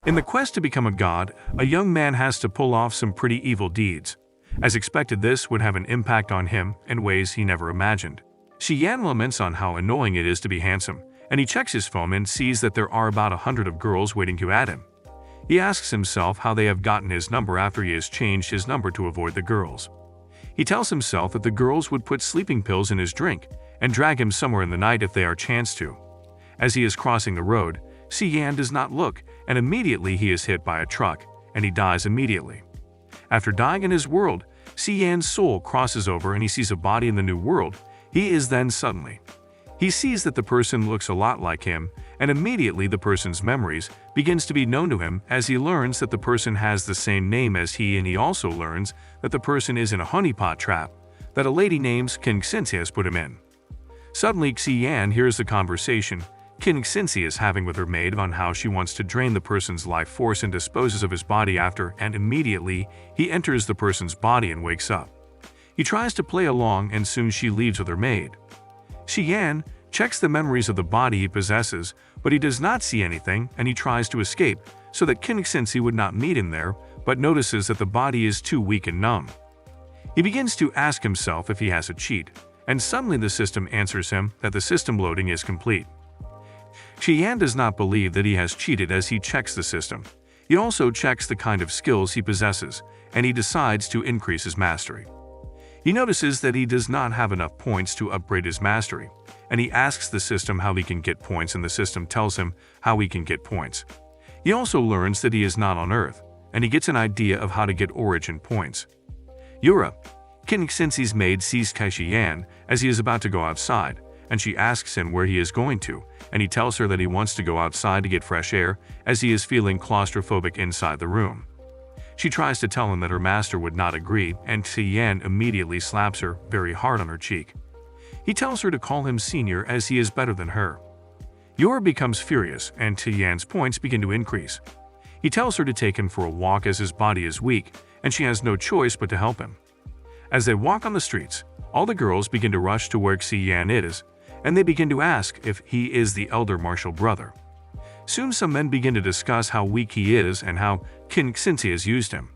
In the quest to become a god, a young man has to pull off some pretty evil deeds. As expected, this would have an impact on him in ways he never imagined. Xian laments on how annoying it is to be handsome, and he checks his phone and sees that there are about 100 of girls waiting to add him. He asks himself how they have gotten his number after he has changed his number to avoid the girls. He tells himself that the girls would put sleeping pills in his drink and drag him somewhere in the night if they are chanced to. As he is crossing the road, Xian does not look, and immediately he is hit by a truck, and he dies immediately. After dying in his world, Xian's soul crosses over and he sees a body in the new world. He sees that the person looks a lot like him, and immediately the person's memories begins to be known to him as he learns that the person has the same name as he, and he also learns that the person is in a honeypot trap that a lady named King Xinxi has put him in. Suddenly, Xian hears the conversation King Xinxi is having with her maid on how she wants to drain the person's life force and disposes of his body after, and immediately he enters the person's body and wakes up. He tries to play along and soon she leaves with her maid. Xian checks the memories of the body he possesses, but he does not see anything, and he tries to escape so that King Xinxi would not meet him there, but notices that the body is too weak and numb. He begins to ask himself if he has a cheat, and suddenly the system answers him that the system loading is complete. Xian does not believe that he has cheated as he checks the system. He also checks the kind of skills he possesses, and he decides to increase his mastery. He notices that he does not have enough points to upgrade his mastery, and he asks the system how he can get points, and the system tells him how he can get points. He also learns that he is not on Earth, and he gets an idea of how to get origin points. Yura, King Xinxi's maid, sees Xian as he is about to go outside, and she asks him where he is going to, and he tells her that he wants to go outside to get fresh air as he is feeling claustrophobic inside the room. She tries to tell him that her master would not agree, and Xian immediately slaps her very hard on her cheek. He tells her to call him senior as he is better than her. Yura becomes furious, and Xian's points begin to increase. He tells her to take him for a walk as his body is weak, and she has no choice but to help him. As they walk on the streets, all the girls begin to rush to where Xian is, and they begin to ask if he is the elder martial brother. Soon some men begin to discuss how weak he is and how King Xinxi has used him.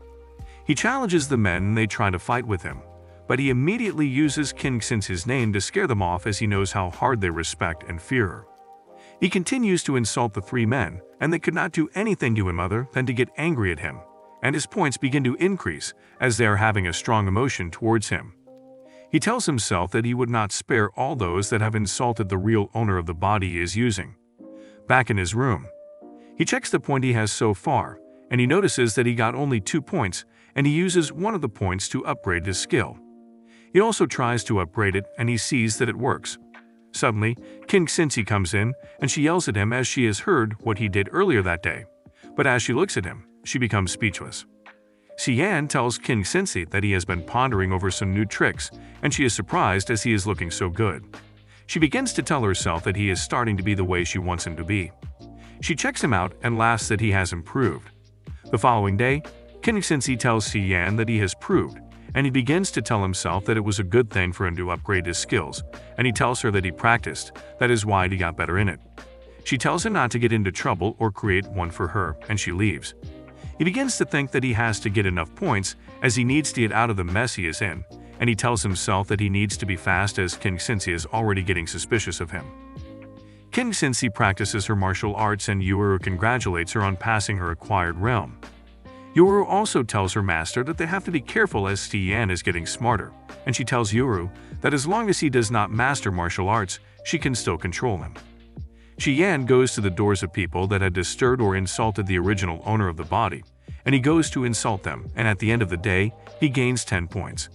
He challenges the men and they try to fight with him, but he immediately uses King Xinxi's name to scare them off as he knows how hard they respect and fear her. He continues to insult the three men, and they could not do anything to him other than to get angry at him, and his points begin to increase as they are having a strong emotion towards him. He tells himself that he would not spare all those that have insulted the real owner of the body he is using. Back in his room, he checks the point he has so far, and he notices that he got only 2 points, and he uses one of the points to upgrade his skill. He also tries to upgrade it, and he sees that it works. Suddenly, King Xinxi comes in, and she yells at him as she has heard what he did earlier that day. But as she looks at him, she becomes speechless. Xian tells King Xinxi that he has been pondering over some new tricks, and she is surprised as he is looking so good. She begins to tell herself that he is starting to be the way she wants him to be. She checks him out and laughs that he has improved. The following day, King Xinxi tells Xian that he has proved, and he begins to tell himself that it was a good thing for him to upgrade his skills, and he tells her that he practiced, that is why he got better in it. She tells him not to get into trouble or create one for her, and she leaves. He begins to think that he has to get enough points as he needs to get out of the mess he is in, and he tells himself that he needs to be fast as King Xinxi is already getting suspicious of him. King Xinxi practices her martial arts and Yuru congratulates her on passing her acquired realm. Yuru also tells her master that they have to be careful as Xian is getting smarter, and she tells Yuru that as long as he does not master martial arts, she can still control him. Xian goes to the doors of people that had disturbed or insulted the original owner of the body, and he goes to insult them, and at the end of the day, he gains 10 points.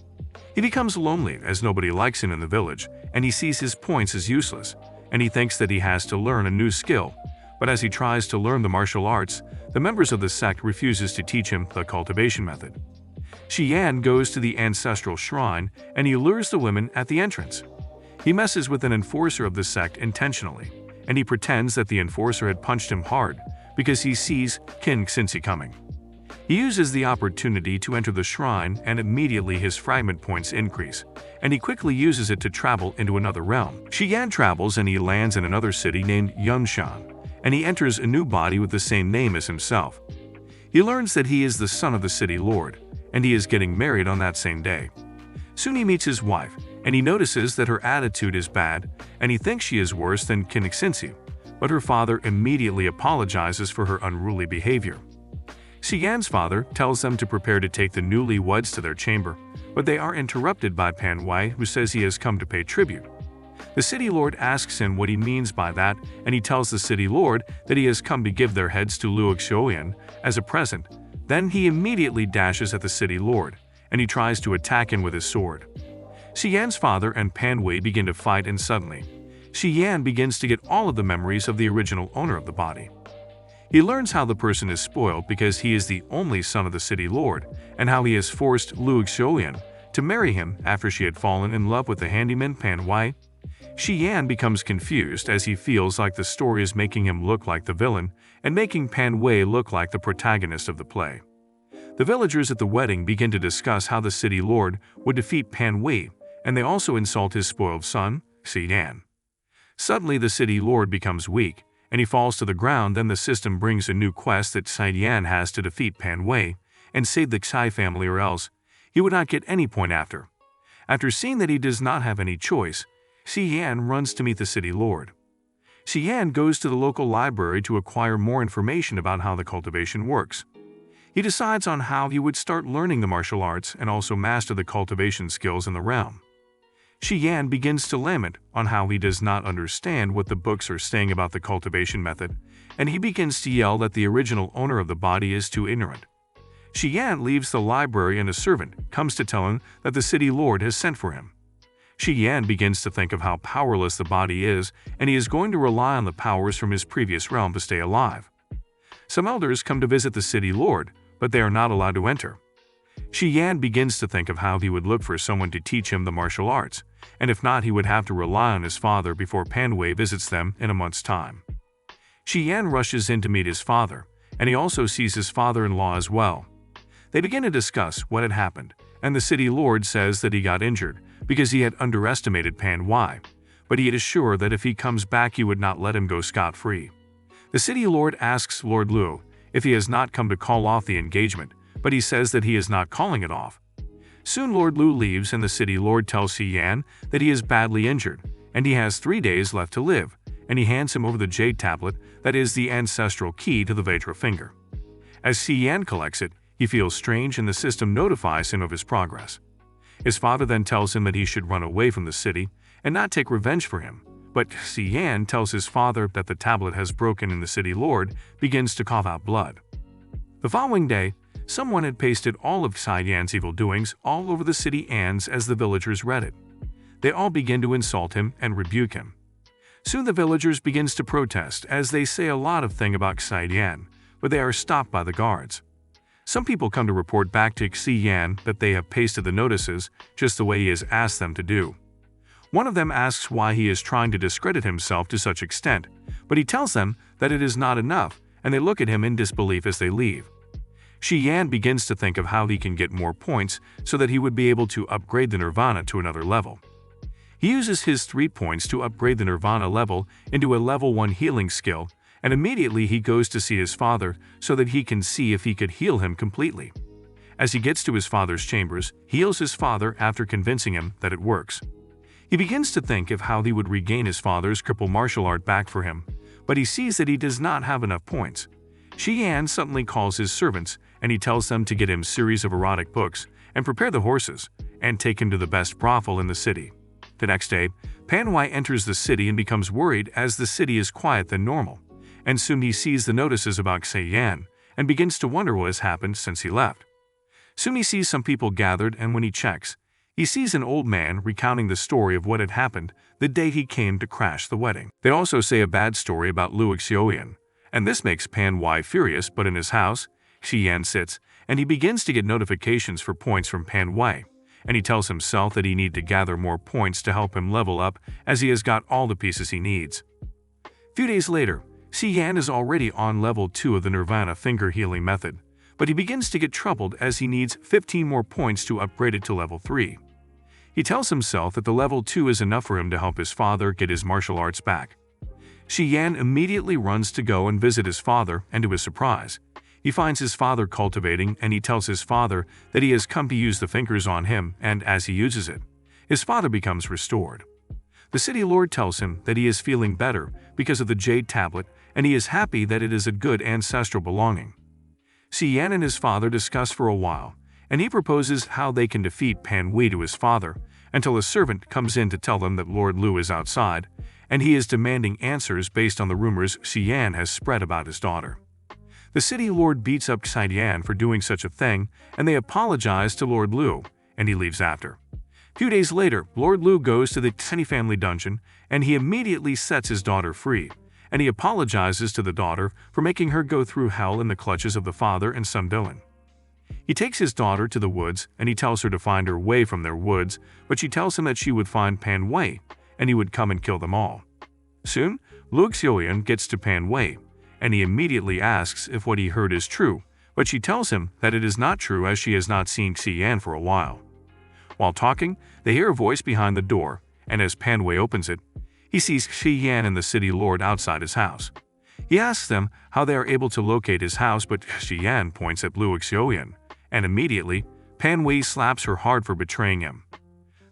He becomes lonely as nobody likes him in the village, and he sees his points as useless, and he thinks that he has to learn a new skill, but as he tries to learn the martial arts, the members of the sect refuses to teach him the cultivation method. Xian goes to the ancestral shrine, and he lures the women at the entrance. He messes with an enforcer of the sect intentionally, and he pretends that the enforcer had punched him hard because he sees King Xinxi coming. He uses the opportunity to enter the shrine, and immediately his fragment points increase, and he quickly uses it to travel into another realm. Xian travels and he lands in another city named Yunshan, and he enters a new body with the same name as himself. He learns that he is the son of the city lord, and he is getting married on that same day. Soon he meets his wife, and he notices that her attitude is bad, and he thinks she is worse than Kinixinsu, but her father immediately apologizes for her unruly behavior. Xian's father tells them to prepare to take the newlyweds to their chamber, but they are interrupted by Manhwa, who says he has come to pay tribute. The city lord asks him what he means by that, and he tells the city lord that he has come to give their heads to Luo Xiaoyan as a present. Then he immediately dashes at the city lord, and he tries to attack him with his sword. Xian's father and Manhwa begin to fight, and suddenly, Xian begins to get all of the memories of the original owner of the body. He learns how the person is spoiled because he is the only son of the city lord, and how he has forced Luo Xiaoyan to marry him after she had fallen in love with the handyman Manhwa. Xian becomes confused as he feels like the story is making him look like the villain and making Manhwa look like the protagonist of the play. The villagers at the wedding begin to discuss how the city lord would defeat Manhwa, and they also insult his spoiled son, Xian. Suddenly the city lord becomes weak, and he falls to the ground. Then the system brings a new quest that Xian has to defeat Manhwa and save the Xi family, or else he would not get any point after. After seeing that he does not have any choice, Xian runs to meet the city lord. Xian goes to the local library to acquire more information about how the cultivation works. He decides on how he would start learning the martial arts and also master the cultivation skills in the realm. Xian begins to lament on how he does not understand what the books are saying about the cultivation method, and he begins to yell that the original owner of the body is too ignorant. Xian leaves the library, and a servant comes to tell him that the city lord has sent for him. Xian begins to think of how powerless the body is, and he is going to rely on the powers from his previous realm to stay alive. Some elders come to visit the city lord, but they are not allowed to enter. Xian begins to think of how he would look for someone to teach him the martial arts, and if not, he would have to rely on his father before Manhwa visits them in a month's time. Xian rushes in to meet his father, and he also sees his father-in-law as well. They begin to discuss what had happened, and the city lord says that he got injured because he had underestimated Manhwa, but he is sure that if he comes back he would not let him go scot-free. The city lord asks Lord Luo if he has not come to call off the engagement, but he says that he is not calling it off. Soon Lord Lu leaves, and the city lord tells Xian that he is badly injured, and he has 3 days left to live, and he hands him over the jade tablet that is the ancestral key to the Vajra finger. As Xian collects it, he feels strange, and the system notifies him of his progress. His father then tells him that he should run away from the city and not take revenge for him, but Xian tells his father that the tablet has broken, and the city lord begins to cough out blood. The following day, someone had pasted all of Xian's evil doings all over the city Ans as the villagers read it. They all begin to insult him and rebuke him. Soon the villagers begins to protest as they say a lot of things about Xian, but they are stopped by the guards. Some people come to report back to Xian that they have pasted the notices just the way he has asked them to do. One of them asks why he is trying to discredit himself to such extent, but he tells them that it is not enough, and they look at him in disbelief as they leave. Xian begins to think of how he can get more points so that he would be able to upgrade the Nirvana to another level. He uses his 3 points to upgrade the Nirvana level into a level 1 healing skill, and immediately he goes to see his father so that he can see if he could heal him completely. As he gets to his father's chambers, he heals his father after convincing him that it works. He begins to think of how he would regain his father's cripple martial art back for him, but he sees that he does not have enough points. Xian suddenly calls his servants, and he tells them to get him a series of erotic books and prepare the horses and take him to the best brothel in the city. The next day, Manhwa enters the city and becomes worried as the city is quiet than normal, and soon he sees the notices about Xian and begins to wonder what has happened since he left. Soon he sees some people gathered, and when he checks, he sees an old man recounting the story of what had happened the day he came to crash the wedding. They also say a bad story about Luo Xiaoyan, and this makes Manhwa furious, but in his house, Xian sits, and he begins to get notifications for points from Manhwa, and he tells himself that he needs to gather more points to help him level up as he has got all the pieces he needs. Few days later, Xian is already on level 2 of the Nirvana finger healing method, but he begins to get troubled as he needs 15 more points to upgrade it to level 3. He tells himself that the level 2 is enough for him to help his father get his martial arts back. Shi Yan immediately runs to go and visit his father, and to his surprise, he finds his father cultivating, and he tells his father that he has come to use the fingers on him, and as he uses it, his father becomes restored. The city lord tells him that he is feeling better because of the jade tablet, and he is happy that it is a good ancestral belonging. Shi Yan and his father discuss for a while, and he proposes how they can defeat Pan Wei to his father, until a servant comes in to tell them that Lord Lu is outside, and he is demanding answers based on the rumors Shi Yan has spread about his daughter. The city lord beats up Shi Yan for doing such a thing, and they apologize to Lord Lu, and he leaves after. A few days later, Lord Lu goes to the tiny family dungeon, and he immediately sets his daughter free, and he apologizes to the daughter for making her go through hell in the clutches of the father and son villain. He takes his daughter to the woods, and he tells her to find her way from their woods, but she tells him that she would find Pan Wei, and he would come and kill them all. Soon, Lu Xiaoyan gets to Pan Wei, and he immediately asks if what he heard is true, but she tells him that it is not true as she has not seen Shi Yan for a while. While talking, they hear a voice behind the door, and as Pan Wei opens it, he sees Shi Yan and the city lord outside his house. He asks them how they are able to locate his house, but Shi Yan points at Lu Xiaoyan, and immediately, Pan Wei slaps her hard for betraying him.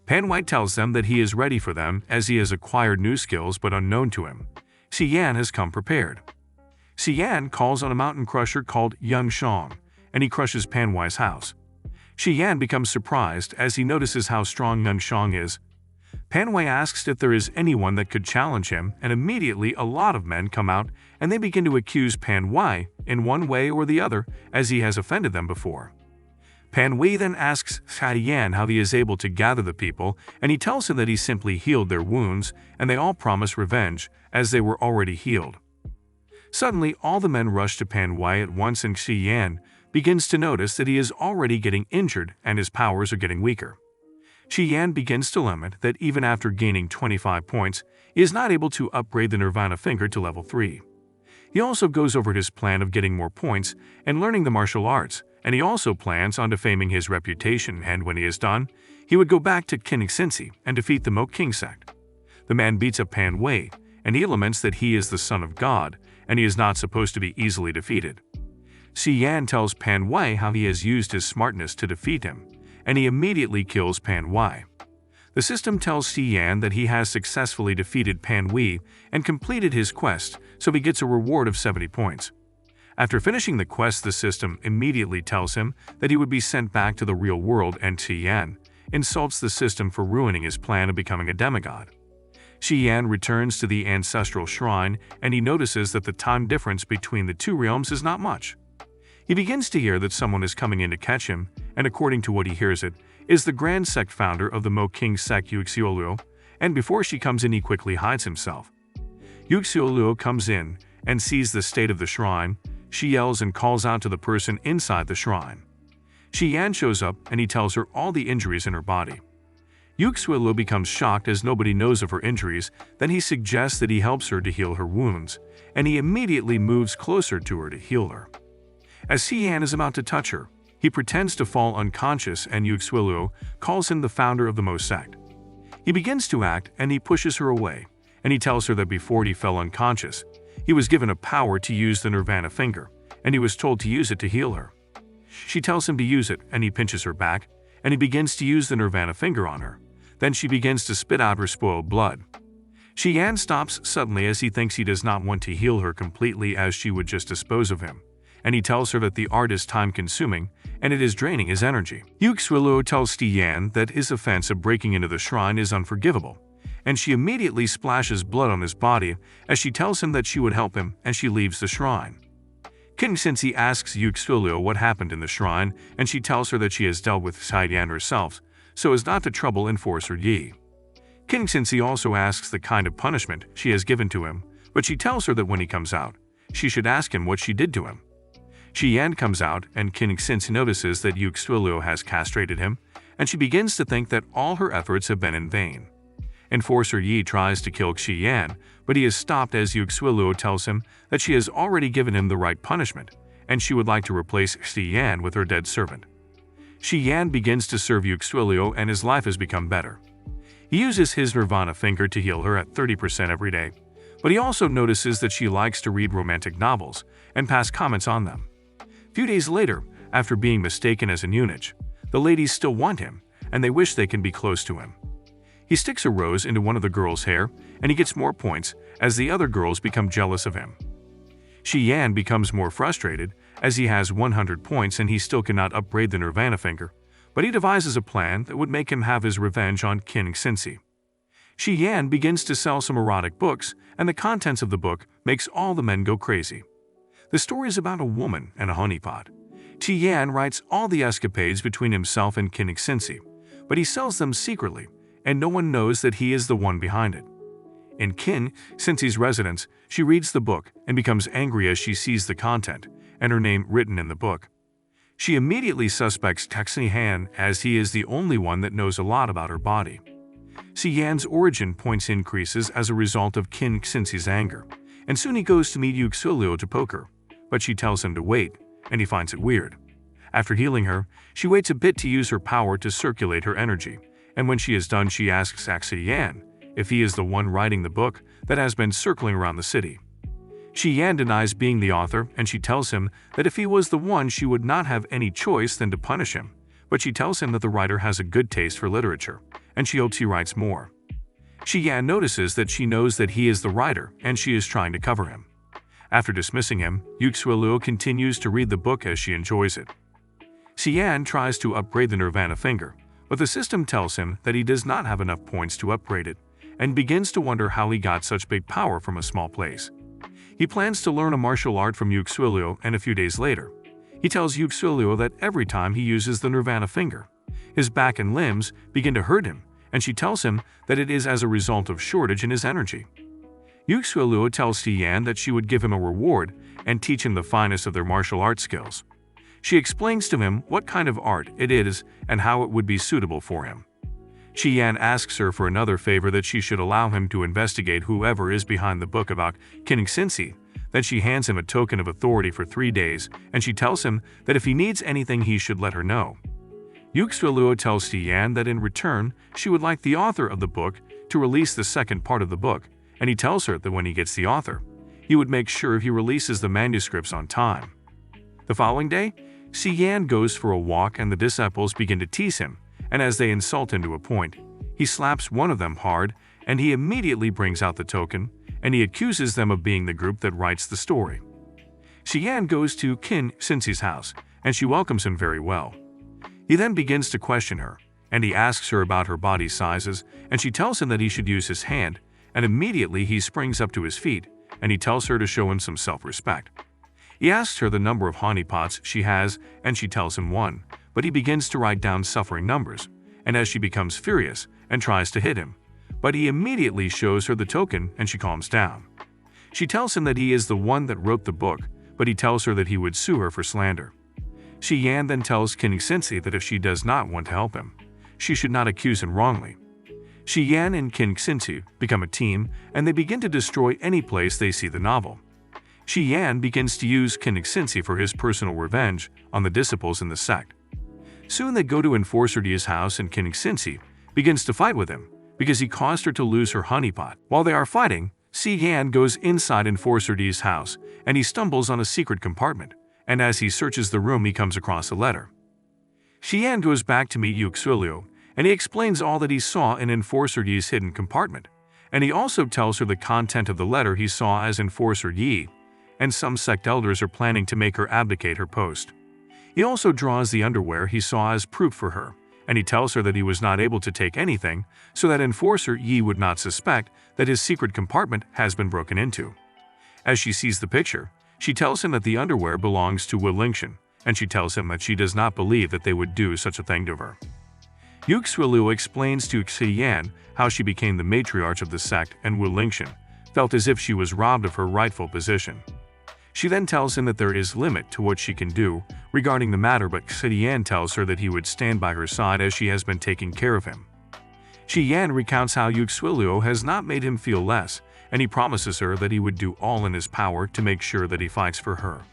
Pan Wei tells them that he is ready for them as he has acquired new skills but unknown to him. Shi Yan has come prepared. Shi Yan calls on a mountain crusher called Yang Shang, and he crushes Pan Wei's house. Shi Yan becomes surprised as he notices how strong Yang Shang is. Pan Wei asks if there is anyone that could challenge him, and immediately a lot of men come out and they begin to accuse Pan Wei in one way or the other as he has offended them before. Pan Wei then asks Shi Yan how he is able to gather the people, and he tells him that he simply healed their wounds, and they all promise revenge as they were already healed. Suddenly, all the men rush to Pan Wei at once, and Shi Yan begins to notice that he is already getting injured and his powers are getting weaker. Shi Yan begins to lament that even after gaining 25 points, he is not able to upgrade the Nirvana finger to level 3. He also goes over his plan of getting more points and learning the martial arts, and he also plans on defaming his reputation, and when he is done, he would go back to Kinixinsi and defeat the Mo King sect. The man beats up Pan Wei, and he laments that he is the son of God, and he is not supposed to be easily defeated. Shi Yan tells Pan Wei how he has used his smartness to defeat him, and he immediately kills Pan Wei. The system tells Shi Yan that he has successfully defeated Pan Wei and completed his quest, so he gets a reward of 70 points. After finishing the quest, the system immediately tells him that he would be sent back to the real world, and Shi Yan insults the system for ruining his plan of becoming a demigod. Shi Yan returns to the ancestral shrine, and he notices that the time difference between the two realms is not much. He begins to hear that someone is coming in to catch him, and according to what he hears, it is the Grand Sect founder of the Mo King sect, Yu Xiaoluo, and before she comes in, he quickly hides himself. Yu Xiaoluo comes in and sees the state of the shrine. She yells and calls out to the person inside the shrine. Shi Yan shows up, and he tells her all the injuries in her body. Yu Xiaoluo becomes shocked as nobody knows of her injuries. Then he suggests that he helps her to heal her wounds, and he immediately moves closer to her to heal her. As Shi Yan is about to touch her, he pretends to fall unconscious, and Yu Xiaoluo calls him the founder of the Mo sect. He begins to act, and he pushes her away, and he tells her that before he fell unconscious, he was given a power to use the Nirvana finger, and he was told to use it to heal her. She tells him to use it, and he pinches her back, and he begins to use the Nirvana finger on her. Then she begins to spit out her spoiled blood. Shi Yan stops suddenly as he thinks he does not want to heal her completely, as she would just dispose of him, and he tells her that the art is time-consuming and it is draining his energy. Yu Xiaoluo tells Shi Yan that his offense of breaking into the shrine is unforgivable, and she immediately splashes blood on his body as she tells him that she would help him, and she leaves the shrine. Kinixinsi asks Yu Xiaoluo what happened in the shrine, and she tells her that she has dealt with Shi Yan herself so as not to trouble Enforcer Yi. Kinixinsi also asks the kind of punishment she has given to him, but she tells her that when he comes out, she should ask him what she did to him. Shi Yan comes out, and Kinixinsi notices that Yu Xiaoluo has castrated him, and she begins to think that all her efforts have been in vain. Enforcer Yi tries to kill Shi Yan, but he is stopped as Yu Xiaoluo tells him that she has already given him the right punishment, and she would like to replace Shi Yan with her dead servant. Shi Yan begins to serve Yu Xiaoluo, and his life has become better. He uses his Nirvana finger to heal her at 30% every day, but he also notices that she likes to read romantic novels and pass comments on them. A few days later, after being mistaken as an eunuch, the ladies still want him, and they wish they can be close to him. He sticks a rose into one of the girls' hair, and he gets more points as the other girls become jealous of him. Shi Yan becomes more frustrated as he has 100 points and he still cannot upgrade the Nirvana finger, but he devises a plan that would make him have his revenge on King Xinzi. Shi Yan begins to sell some erotic books, and the contents of the book makes all the men go crazy. The story is about a woman and a honeypot. Shi Yan writes all the escapades between himself and King Xinzi, but he sells them secretly, and no one knows that he is the one behind it. In Qin Xinzi's residence, she reads the book and becomes angry as she sees the content and her name written in the book. She immediately suspects Xi Han as he is the only one that knows a lot about her body. Shi Yan's origin points increases as a result of Qin Xinzi's anger, and soon he goes to meet Yu Xueliu to poke, but she tells him to wait, and he finds it weird. After healing her, she waits a bit to use her power to circulate her energy, and when she is done she asks Xi Yan if he is the one writing the book that has been circling around the city. Shi Yan denies being the author, and she tells him that if he was the one she would not have any choice than to punish him, but she tells him that the writer has a good taste for literature, and she hopes he writes more. Shi Yan notices that she knows that he is the writer, and she is trying to cover him. After dismissing him, Yu Xueliu continues to read the book as she enjoys it. Shi Yan tries to upgrade the Nirvana finger, but the system tells him that he does not have enough points to upgrade it, and begins to wonder how he got such big power from a small place. He plans to learn a martial art from Yu Xueliu, and a few days later, he tells Yu Xueliu that every time he uses the Nirvana finger, his back and limbs begin to hurt him, and she tells him that it is as a result of shortage in his energy. Yu Xueliu tells Shi Yan that she would give him a reward and teach him the finest of their martial arts skills. She explains to him what kind of art it is and how it would be suitable for him. Shi Yan asks her for another favor, that she should allow him to investigate whoever is behind the book about King Xinzi. Then she hands him a token of authority for 3 days, and she tells him that if he needs anything he should let her know. Yu Xueliu tells Shi Yan that in return she would like the author of the book to release the second part of the book, and he tells her that when he gets the author, he would make sure he releases the manuscripts on time. The following day, Shi Yan goes for a walk and the disciples begin to tease him, and as they insult him to a point, he slaps one of them hard, and he immediately brings out the token, and he accuses them of being the group that writes the story. Shi Yan goes to Qin Xinzi's house, and she welcomes him very well. He then begins to question her, and he asks her about her body sizes, and she tells him that he should use his hand, and immediately he springs up to his feet, and he tells her to show him some self-respect. He asks her the number of honeypots she has, and she tells him 1, but he begins to write down suffering numbers, and as she becomes furious and tries to hit him, but he immediately shows her the token and she calms down. She tells him that he is the one that wrote the book, but he tells her that he would sue her for slander. Shi Yan then tells King Xinzi that if she does not want to help him, she should not accuse him wrongly. Shi Yan and King Xinzi become a team, and they begin to destroy any place they see the novel. Shi Yan begins to use King Xinzi for his personal revenge on the disciples in the sect. Soon they go to Enforcer Di's house, and King Xinzi begins to fight with him because he caused her to lose her honeypot. While they are fighting, Shi Yan goes inside Enforcer Di's house, and he stumbles on a secret compartment, and as he searches the room he comes across a letter. Shi Yan goes back to meet Yu Xueliu, and he explains all that he saw in Enforcer Di's hidden compartment, and he also tells her the content of the letter he saw as Enforcer Yi, and some sect elders are planning to make her abdicate her post. He also draws the underwear he saw as proof for her, and he tells her that he was not able to take anything so that Enforcer Yi would not suspect that his secret compartment has been broken into. As she sees the picture, she tells him that the underwear belongs to Wu Lingxian, and she tells him that she does not believe that they would do such a thing to her. Yu Xueliu explains to Shi Yan how she became the matriarch of the sect, and Wu Lingxian felt as if she was robbed of her rightful position. She then tells him that there is limit to what she can do regarding the matter, but Shi Yan tells her that he would stand by her side as she has been taking care of him. Shi Yan recounts how Yu Xueliu has not made him feel less, and he promises her that he would do all in his power to make sure that he fights for her.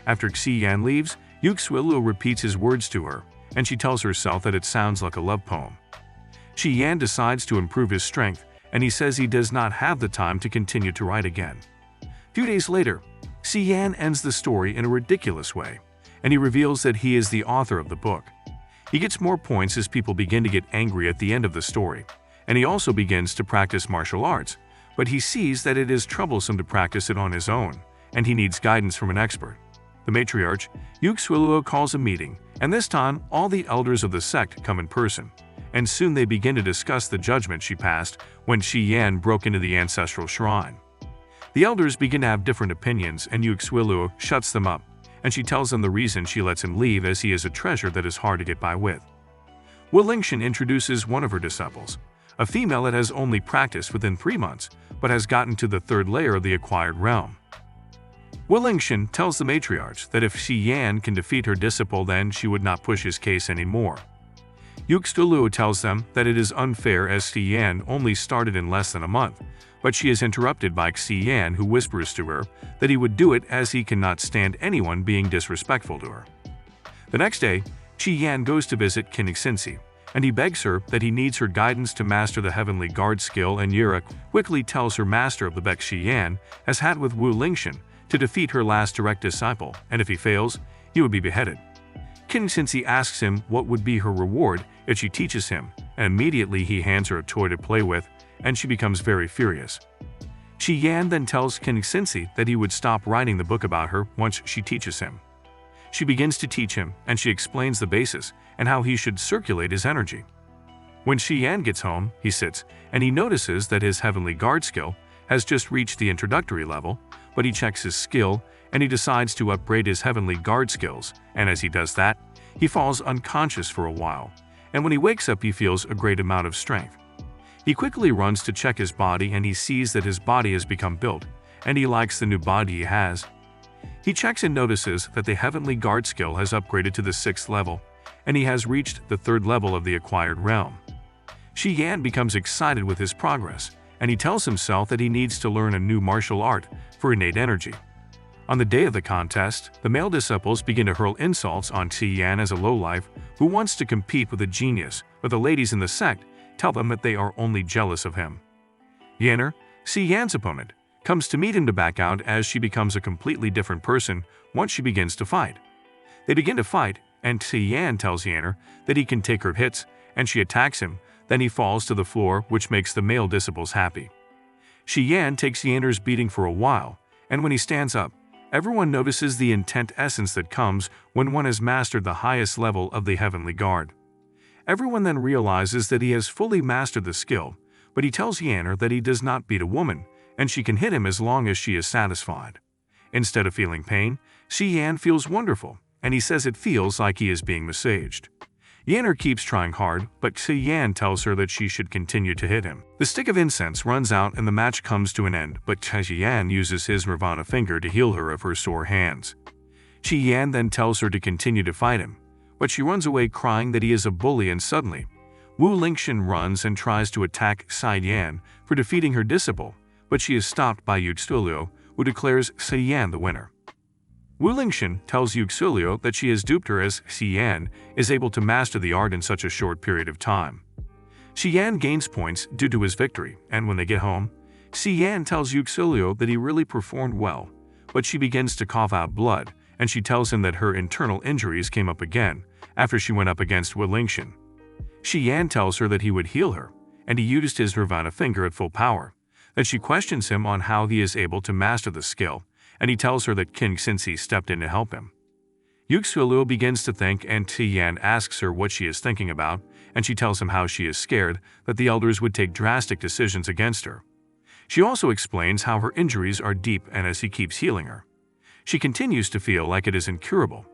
After Shi Yan leaves, Yu Xueliu repeats his words to her, and she tells herself that it sounds like a love poem. Shi Yan decides to improve his strength, and he says he does not have the time to continue to write again. A few days later, Si-Yan ends the story in a ridiculous way, and he reveals that he is the author of the book. He gets more points as people begin to get angry at the end of the story, and he also begins to practice martial arts, but he sees that it is troublesome to practice it on his own, and he needs guidance from an expert. The matriarch, Yuxueluo, calls a meeting, and this time all the elders of the sect come in person, and soon they begin to discuss the judgment she passed when Si-Yan broke into the ancestral shrine. The elders begin to have different opinions, and Yuxueluo shuts them up, and she tells them the reason she lets him leave as he is a treasure that is hard to get by with. Wu Lingshan introduces one of her disciples, a female that has only practiced within 3 months, but has gotten to the 3rd layer of the acquired realm. Wu Lingshan tells the matriarch that if Si-Yan can defeat her disciple, then she would not push his case anymore. Yuxueluo tells them that it is unfair as Si-Yan only started in less than a month, but she is interrupted by Si-Yan, who whispers to her that he would do it as he cannot stand anyone being disrespectful to her. The next day, Si-Yan goes to visit Kinixinsi, and he begs her that he needs her guidance to master the Heavenly Guard skill, and Yura quickly tells her master of the Beck Si-Yan has had with Wu Lingshan to defeat her last direct disciple, and if he fails, he would be beheaded. Kinixinsi asks him what would be her reward if she teaches him, and immediately he hands her a toy to play with, and she becomes very furious. Si-Yan then tells Kinixinsi that he would stop writing the book about her once she teaches him. She begins to teach him, and she explains the basis and how he should circulate his energy. When Si-Yan gets home, he sits, and he notices that his Heavenly Guard skill has just reached the introductory level, but he checks his skill, and he decides to upgrade his Heavenly Guard skills, and as he does that, he falls unconscious for a while, and when he wakes up he feels a great amount of strength. He quickly runs to check his body, and he sees that his body has become built, and he likes the new body he has. He checks and notices that the Heavenly Guard skill has upgraded to the 6th level, and he has reached the 3rd level of the acquired realm. Si-Yan becomes excited with his progress, and he tells himself that he needs to learn a new martial art for innate energy. On the day of the contest, the male disciples begin to hurl insults on Si-Yan as a lowlife who wants to compete with a genius, but the ladies in the sect tell them that they are only jealous of him. Yanner, Si-Yan's opponent, comes to meet him to back out as she becomes a completely different person once she begins to fight. They begin to fight, and Si-Yan tells Yanner that he can take her hits, and she attacks him, then he falls to the floor, which makes the male disciples happy. Si-Yan takes Yanner's beating for a while, and when he stands up, everyone notices the intent essence that comes when one has mastered the highest level of the Heavenly Guard. Everyone then realizes that he has fully mastered the skill, but he tells Yanner that he does not beat a woman, and she can hit him as long as she is satisfied. Instead of feeling pain, Si-Yan feels wonderful, and he says it feels like he is being massaged. Yanner keeps trying hard, but Si-Yan tells her that she should continue to hit him. The stick of incense runs out and the match comes to an end, but Si-Yan uses his Nirvana finger to heal her of her sore hands. Si-Yan then tells her to continue to fight him, but she runs away crying that he is a bully, and suddenly, Wu Lingshan runs and tries to attack Si-Yan for defeating her disciple, but she is stopped by Yuxueluo, who declares Si-Yan the winner. Wu Lingshan tells Yuxueluo that she has duped her as Si-Yan is able to master the art in such a short period of time. Si-Yan gains points due to his victory, and when they get home, Si-Yan tells Yuxueluo that he really performed well, but she begins to cough out blood, and she tells him that her internal injuries came up again after she went up against Wu Lingshan. Si-Yan tells her that he would heal her, and he used his Nirvana finger at full power. Then she questions him on how he is able to master the skill, and he tells her that Kinixinsi stepped in to help him. Yuxueluo begins to think, and Si-Yan asks her what she is thinking about, and she tells him how she is scared that the elders would take drastic decisions against her. She also explains how her injuries are deep, and as he keeps healing her, she continues to feel like it is incurable.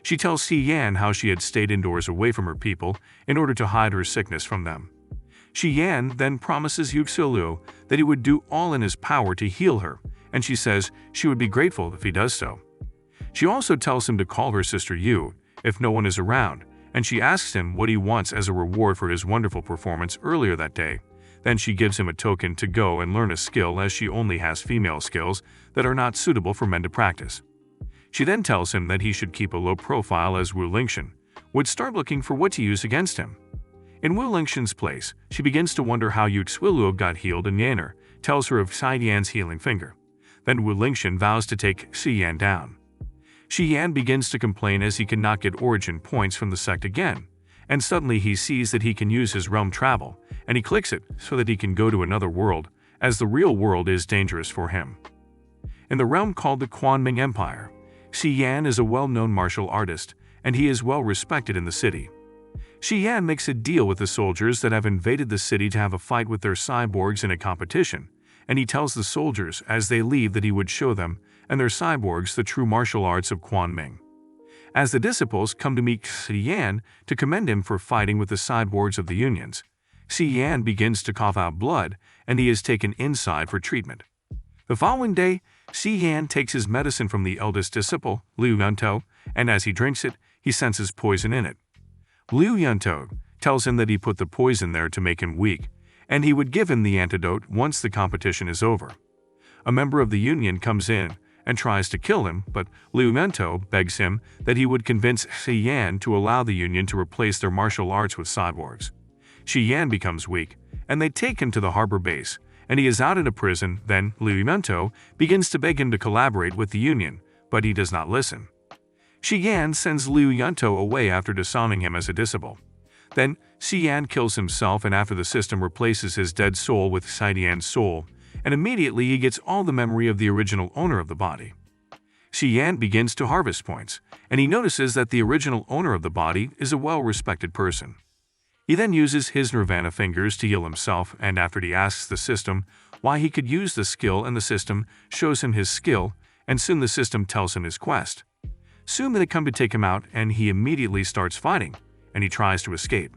She tells Si-Yan how she had stayed indoors away from her people in order to hide her sickness from them. Si-Yan then promises Yuxueluo that he would do all in his power to heal her, and she says she would be grateful if he does so. She also tells him to call her sister Yu if no one is around, and she asks him what he wants as a reward for his wonderful performance earlier that day. Then she gives him a token to go and learn a skill, as she only has female skills that are not suitable for men to practice. She then tells him that he should keep a low profile as Wu Lingshan would start looking for what to use against him. In Wu Lingshan's place, she begins to wonder how Yu Xueluo got healed and Yanner tells her of Xi Yan's healing finger. Then Wu Lingshan vows to take Xi Yan down. Xi Yan begins to complain as he cannot get origin points from the sect again, and suddenly he sees that he can use his realm travel, and he clicks it so that he can go to another world, as the real world is dangerous for him. In the realm called the Quanming Empire, Xi Yan is a well-known martial artist, and he is well respected in the city. Xi Yan makes a deal with the soldiers that have invaded the city to have a fight with their cyborgs in a competition, and he tells the soldiers as they leave that he would show them and their cyborgs the true martial arts of Quanming. As the disciples come to meet Xi Yan to commend him for fighting with the cyborgs of the unions, Xi Yan begins to cough out blood, and he is taken inside for treatment. The following day, Xi Yan takes his medicine from the eldest disciple, Liu Yuntou, and as he drinks it, he senses poison in it. Liu Yuntou tells him that he put the poison there to make him weak, and he would give him the antidote once the competition is over. A member of the union comes in and tries to kill him, but Liu Yuntou begs him that he would convince Xi Yan to allow the union to replace their martial arts with cyborgs. Xi Yan becomes weak, and they take him to the harbor base, and he is out in a prison. Then Liu Yuntou begins to beg him to collaborate with the union, but he does not listen. Xi Yan sends Liu Yuntou away after disowning him as a disciple. Then Xi Yan kills himself, and after the system replaces his dead soul with Xi Yan's soul, and immediately he gets all the memory of the original owner of the body. Xi Yan begins to harvest points, and he notices that the original owner of the body is a well-respected person. He then uses his Nirvana fingers to heal himself, and after he asks the system why he could use the skill, and the system shows him his skill, and soon the system tells him his quest. Soon they come to take him out, and he immediately starts fighting, and he tries to escape.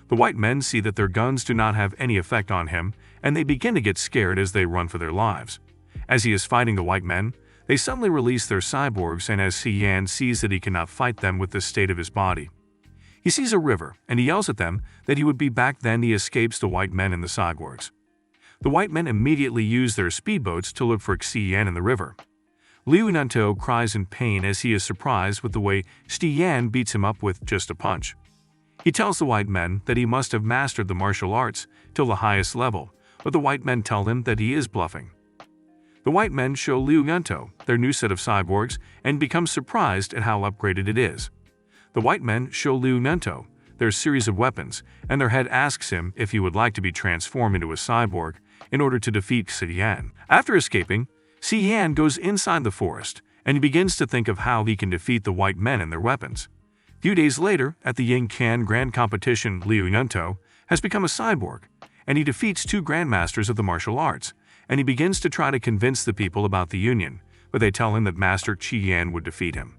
The white men see that their guns do not have any effect on him, and they begin to get scared as they run for their lives. As he is fighting the white men, they suddenly release their cyborgs, and as Xi Yan sees that he cannot fight them with the state of his body, he sees a river, and he yells at them that he would be back. Then he escapes the white men and the cyborgs. The white men immediately use their speedboats to look for Xi Yan in the river. Liu Yuntou cries in pain as he is surprised with the way Xi Yan beats him up with just a punch. He tells the white men that he must have mastered the martial arts till the highest level, but the white men tell him that he is bluffing. The white men show Liu Yuntou their new set of cyborgs and become surprised at how upgraded it is. The white men show Liu Yuntou their series of weapons, and their head asks him if he would like to be transformed into a cyborg in order to defeat Xi Yan. After escaping, Xi Yan goes inside the forest, and he begins to think of how he can defeat the white men and their weapons. Few days later, at the Yingkan Grand Competition, Liu Yuntou has become a cyborg, and he defeats two grandmasters of the martial arts, and he begins to try to convince the people about the union, but they tell him that Master Xi Yan would defeat him.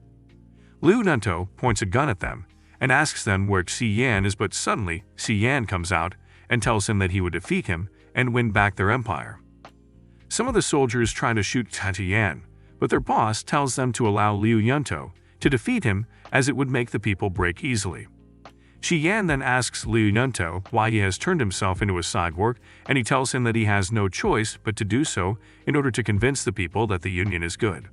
Liu Yuntou points a gun at them and asks them where Xi Yan is, but suddenly Xi Yan comes out and tells him that he would defeat him and win back their empire. Some of the soldiers try to shoot Xi Yan, but their boss tells them to allow Liu Yuntou to defeat him, as it would make the people break easily. Xi Yan then asks Liu Yuntou why he has turned himself into a cyborg, and he tells him that he has no choice but to do so in order to convince the people that the union is good.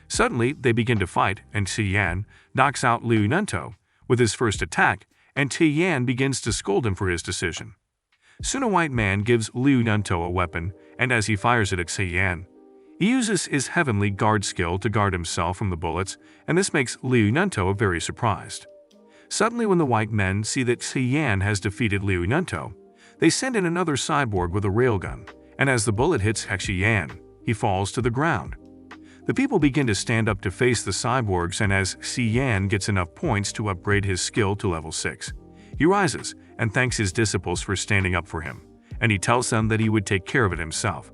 Suddenly, they begin to fight, and Xi Yan knocks out Liu Yuntou with his first attack, and Xi Yan begins to scold him for his decision. Soon a white man gives Liu Yuntou a weapon, and as he fires it at Xi Yan, he uses his heavenly guard skill to guard himself from the bullets, and this makes Liu Yuntou very surprised. Suddenly, when the white men see that Xi Yan has defeated Liu Yuntou, they send in another cyborg with a railgun, and as the bullet hits Xi Yan, he falls to the ground. The people begin to stand up to face the cyborgs, and as Xi Yan gets enough points to upgrade his skill to level 6, he rises and thanks his disciples for standing up for him, and he tells them that he would take care of it himself.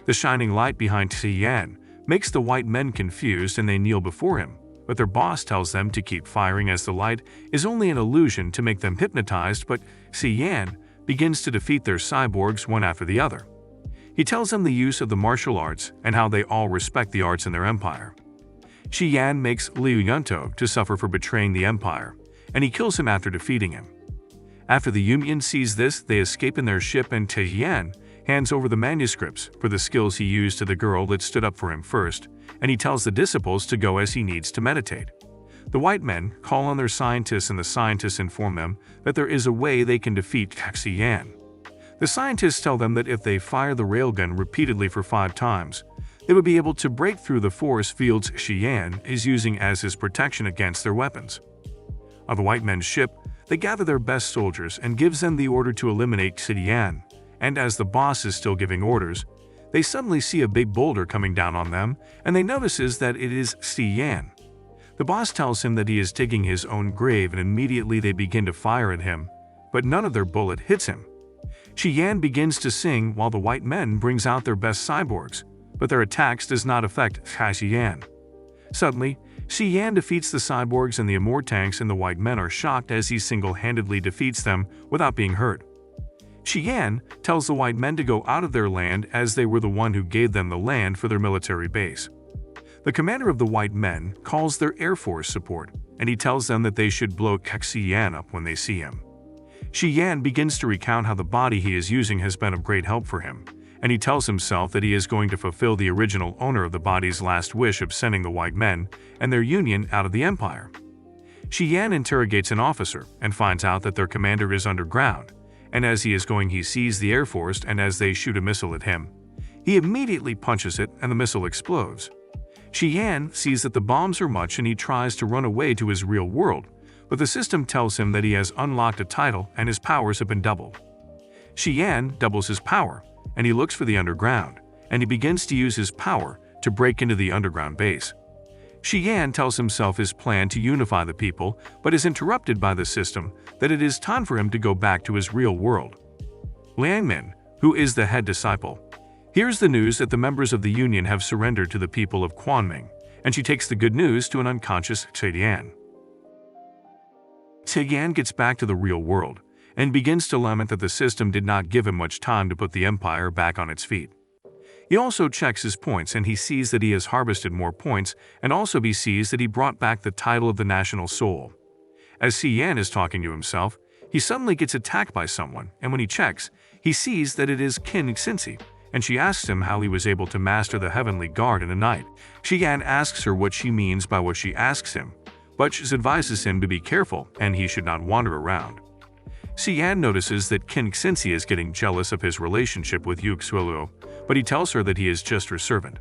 The shining light behind Xi Yan makes the white men confused, and they kneel before him, but their boss tells them to keep firing as the light is only an illusion to make them hypnotized. But Xi Yan begins to defeat their cyborgs one after the other. He tells them the use of the martial arts and how they all respect the arts in their empire. Xi Yan makes Liu Yuntou to suffer for betraying the empire, and he kills him after defeating him. After the union sees this, they escape in their ship, and Xi Yan hands over the manuscripts for the skills he used to the girl that stood up for him first, and he tells the disciples to go as he needs to meditate. The white men call on their scientists and the scientists inform them that there is a way they can defeat Xi Yan. The scientists tell them that if they fire the railgun repeatedly for 5 times, they would be able to break through the force fields Xi Yan is using as his protection against their weapons. On the white men's ship, they gather their best soldiers and gives them the order to eliminate Xi Yan, and as the boss is still giving orders, they suddenly see a big boulder coming down on them, and they notices that it is Xi Yan. The boss tells him that he is digging his own grave, and immediately they begin to fire at him, but none of their bullet hits him. Xi Yan begins to sing while the white men brings out their best cyborgs, but their attacks does not affect Xi Yan. Suddenly, Xi Yan defeats the cyborgs and the Immortanks, and the white men are shocked as he single-handedly defeats them without being hurt. Xi Yan tells the white men to go out of their land as they were the one who gave them the land for their military base. The commander of the white men calls their air force support, and he tells them that they should blow Xi Yan up when they see him. Xi Yan begins to recount how the body he is using has been of great help for him, and he tells himself that he is going to fulfill the original owner of the body's last wish of sending the white men and their union out of the empire. Xi Yan interrogates an officer and finds out that their commander is underground, and as he is going he sees the Air Force, and as they shoot a missile at him, he immediately punches it and the missile explodes. Xi Yan sees that the bombs are much and he tries to run away to his real world, but the system tells him that he has unlocked a title and his powers have been doubled. Xi Yan doubles his power, and he looks for the underground, and he begins to use his power to break into the underground base. Xi Yan tells himself his plan to unify the people, but is interrupted by the system that it is time for him to go back to his real world. Liang Min, who is the head disciple, hears the news that the members of the Union have surrendered to the people of Quanming, and she takes the good news to an unconscious Xi Yan. Xi Yan gets back to the real world and begins to lament that the system did not give him much time to put the empire back on its feet. He also checks his points and he sees that he has harvested more points, and also he sees that he brought back the title of the national soul. As Xi Yan is talking to himself, he suddenly gets attacked by someone, and when he checks, he sees that it is Qin Xinzi, and she asks him how he was able to master the heavenly guard in a night. Xi Yan asks her what she means by what she asks him, but she advises him to be careful and he should not wander around. Xi Yan notices that Qin Xinzi is getting jealous of his relationship with Yu Xueluo, but he tells her that he is just her servant.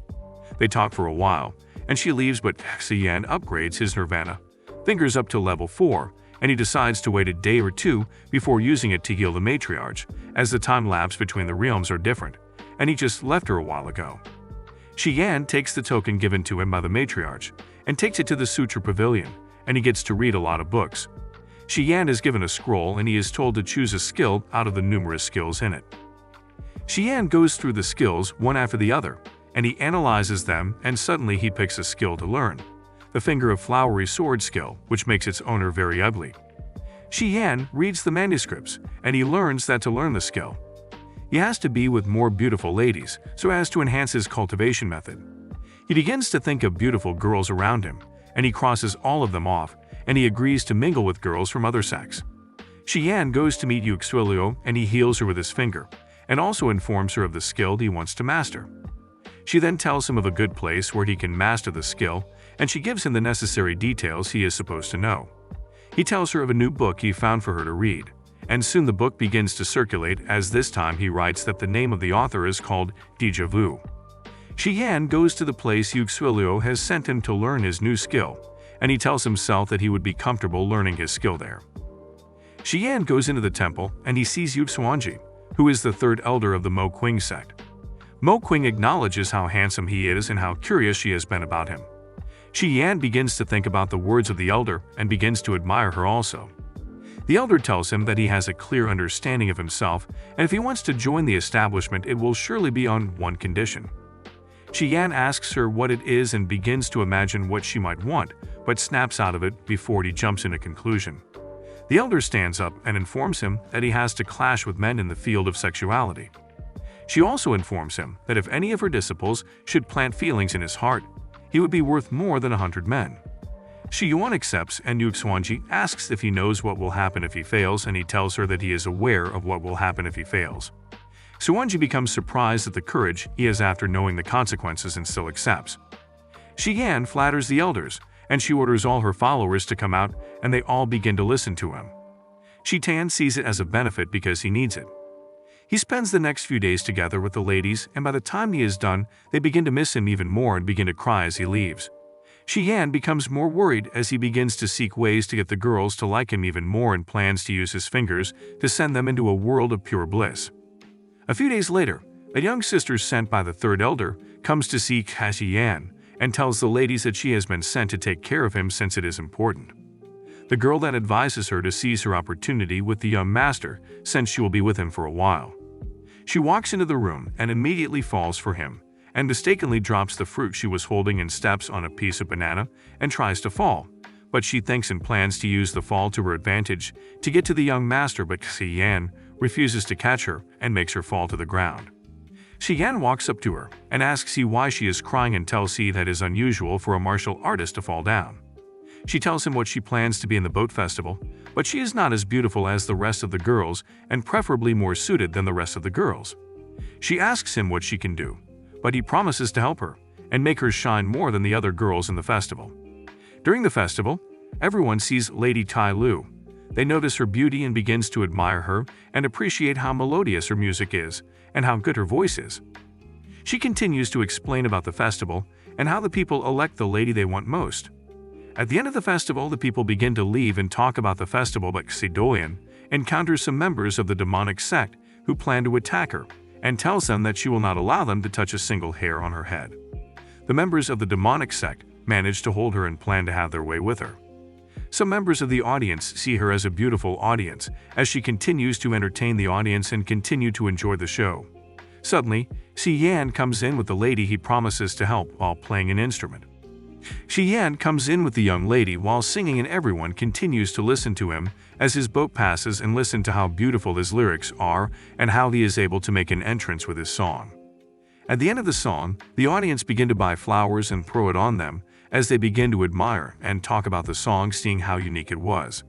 They talk for a while, and she leaves, but Xi Yan upgrades his nirvana, fingers up to level 4, and he decides to wait a day or two before using it to heal the matriarch, as the time lapse between the realms are different, and he just left her a while ago. Xi Yan takes the token given to him by the matriarch and takes it to the Sutra Pavilion, and he gets to read a lot of books. Xi Yan is given a scroll and he is told to choose a skill out of the numerous skills in it. Xi Yan goes through the skills one after the other, and he analyzes them, and suddenly he picks a skill to learn, the Finger of Flowery Sword skill, which makes its owner very ugly. Xi Yan reads the manuscripts, and he learns that to learn the skill, he has to be with more beautiful ladies so as to enhance his cultivation method. He begins to think of beautiful girls around him, and he crosses all of them off, and he agrees to mingle with girls from other sects. Xi Yan goes to meet Yu Xueluo, and he heals her with his finger, and also informs her of the skill he wants to master. She then tells him of a good place where he can master the skill, and she gives him the necessary details he is supposed to know. He tells her of a new book he found for her to read, and soon the book begins to circulate, as this time he writes that the name of the author is called Deja Vu. Xi Yan goes to the place Yu Xueluo has sent him to learn his new skill, and he tells himself that he would be comfortable learning his skill there. Xi Yan goes into the temple, and he sees Yu Xuanji, who is the third elder of the Mo Qing sect. Mo Qing acknowledges how handsome he is and how curious she has been about him. Xi Yan begins to think about the words of the elder and begins to admire her also. The elder tells him that he has a clear understanding of himself, and if he wants to join the establishment, it will surely be on one condition. Xi Yan asks her what it is and begins to imagine what she might want, but snaps out of it before he jumps in a conclusion. The elder stands up and informs him that he has to clash with men in the field of sexuality. She also informs him that if any of her disciples should plant feelings in his heart, he would be worth more than 100 men. Shi Yuan accepts, and Yu Xuanji asks if he knows what will happen if he fails, and he tells her that he is aware of what will happen if he fails. Xuanji becomes surprised at the courage he has after knowing the consequences and still accepts. Xi Yan flatters the elders, and she orders all her followers to come out, and they all begin to listen to him. Tan sees it as a benefit because he needs it. He spends the next few days together with the ladies, and by the time he is done, they begin to miss him even more and begin to cry as he leaves. Yan becomes more worried as he begins to seek ways to get the girls to like him even more and plans to use his fingers to send them into a world of pure bliss. A few days later, a young sister sent by the third elder comes to see Yan and tells the ladies that she has been sent to take care of him since it is important. The girl then advises her to seize her opportunity with the young master since she will be with him for a while. She walks into the room and immediately falls for him, and mistakenly drops the fruit she was holding and steps on a piece of banana and tries to fall, but she thinks and plans to use the fall to her advantage to get to the young master, but Yan refuses to catch her and makes her fall to the ground. Yan walks up to her and asks why she is crying and tells that it is unusual for a martial artist to fall down. She tells him what she plans to be in the boat festival, but she is not as beautiful as the rest of the girls and preferably more suited than the rest of the girls. She asks him what she can do, but he promises to help her and make her shine more than the other girls in the festival. During the festival, everyone sees Lady Tai Lu. They notice her beauty and begins to admire her and appreciate how melodious her music is and how good her voice is. She continues to explain about the festival and how the people elect the lady they want most. At the end of the festival, the people begin to leave and talk about the festival, but Doyan encounters some members of the demonic sect who plan to attack her and tells them that she will not allow them to touch a single hair on her head. The members of the demonic sect manage to hold her and plan to have their way with her. Some members of the audience see her as a beautiful audience as she continues to entertain the audience and continue to enjoy the show. Suddenly, Yan comes in with the lady he promises to help while playing an instrument. Yan comes in with the young lady while singing, and everyone continues to listen to him as his boat passes and listen to how beautiful his lyrics are and how he is able to make an entrance with his song. At the end of the song, the audience begin to buy flowers and throw it on them as they begin to admire and talk about the song, seeing how unique it was.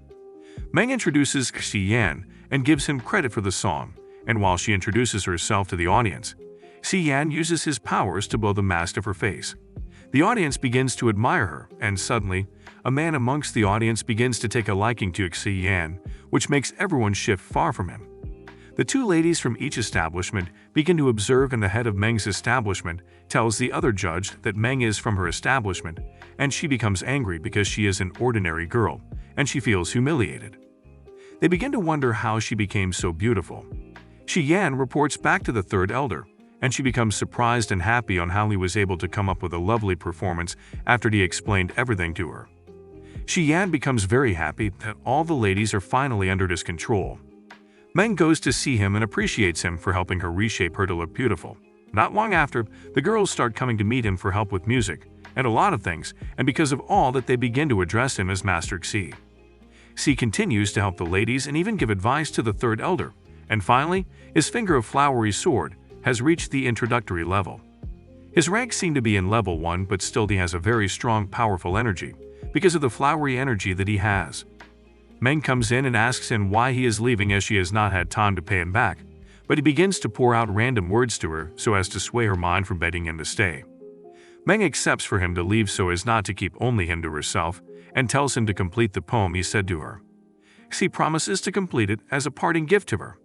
Meng introduces Yan and gives him credit for the song, and while she introduces herself to the audience, Yan uses his powers to blow the mask of her face. The audience begins to admire her, and suddenly, a man amongst the audience begins to take a liking to Yan, which makes everyone shift far from him. The two ladies from each establishment begin to observe, and the head of Meng's establishment tells the other judge that Meng is from her establishment, and she becomes angry because she is an ordinary girl, and she feels humiliated. They begin to wonder how she became so beautiful. Yan reports back to the third elder, and she becomes surprised and happy on how he was able to come up with a lovely performance after he explained everything to her. Yan becomes very happy that all the ladies are finally under his control. Meng goes to see him and appreciates him for helping her reshape her to look beautiful. Not long after, the girls start coming to meet him for help with music and a lot of things, and because of all that, they begin to address him as Master Xi. Xi continues to help the ladies and even give advice to the third elder, and finally, his finger of flowery sword has reached the introductory level. His ranks seem to be in level 1, but still he has a very strong, powerful energy because of the flowery energy that he has. Meng comes in and asks him why he is leaving as she has not had time to pay him back, but he begins to pour out random words to her so as to sway her mind from begging him to stay. Meng accepts for him to leave so as not to keep only him to herself and tells him to complete the poem he said to her. Xi promises to complete it as a parting gift to her.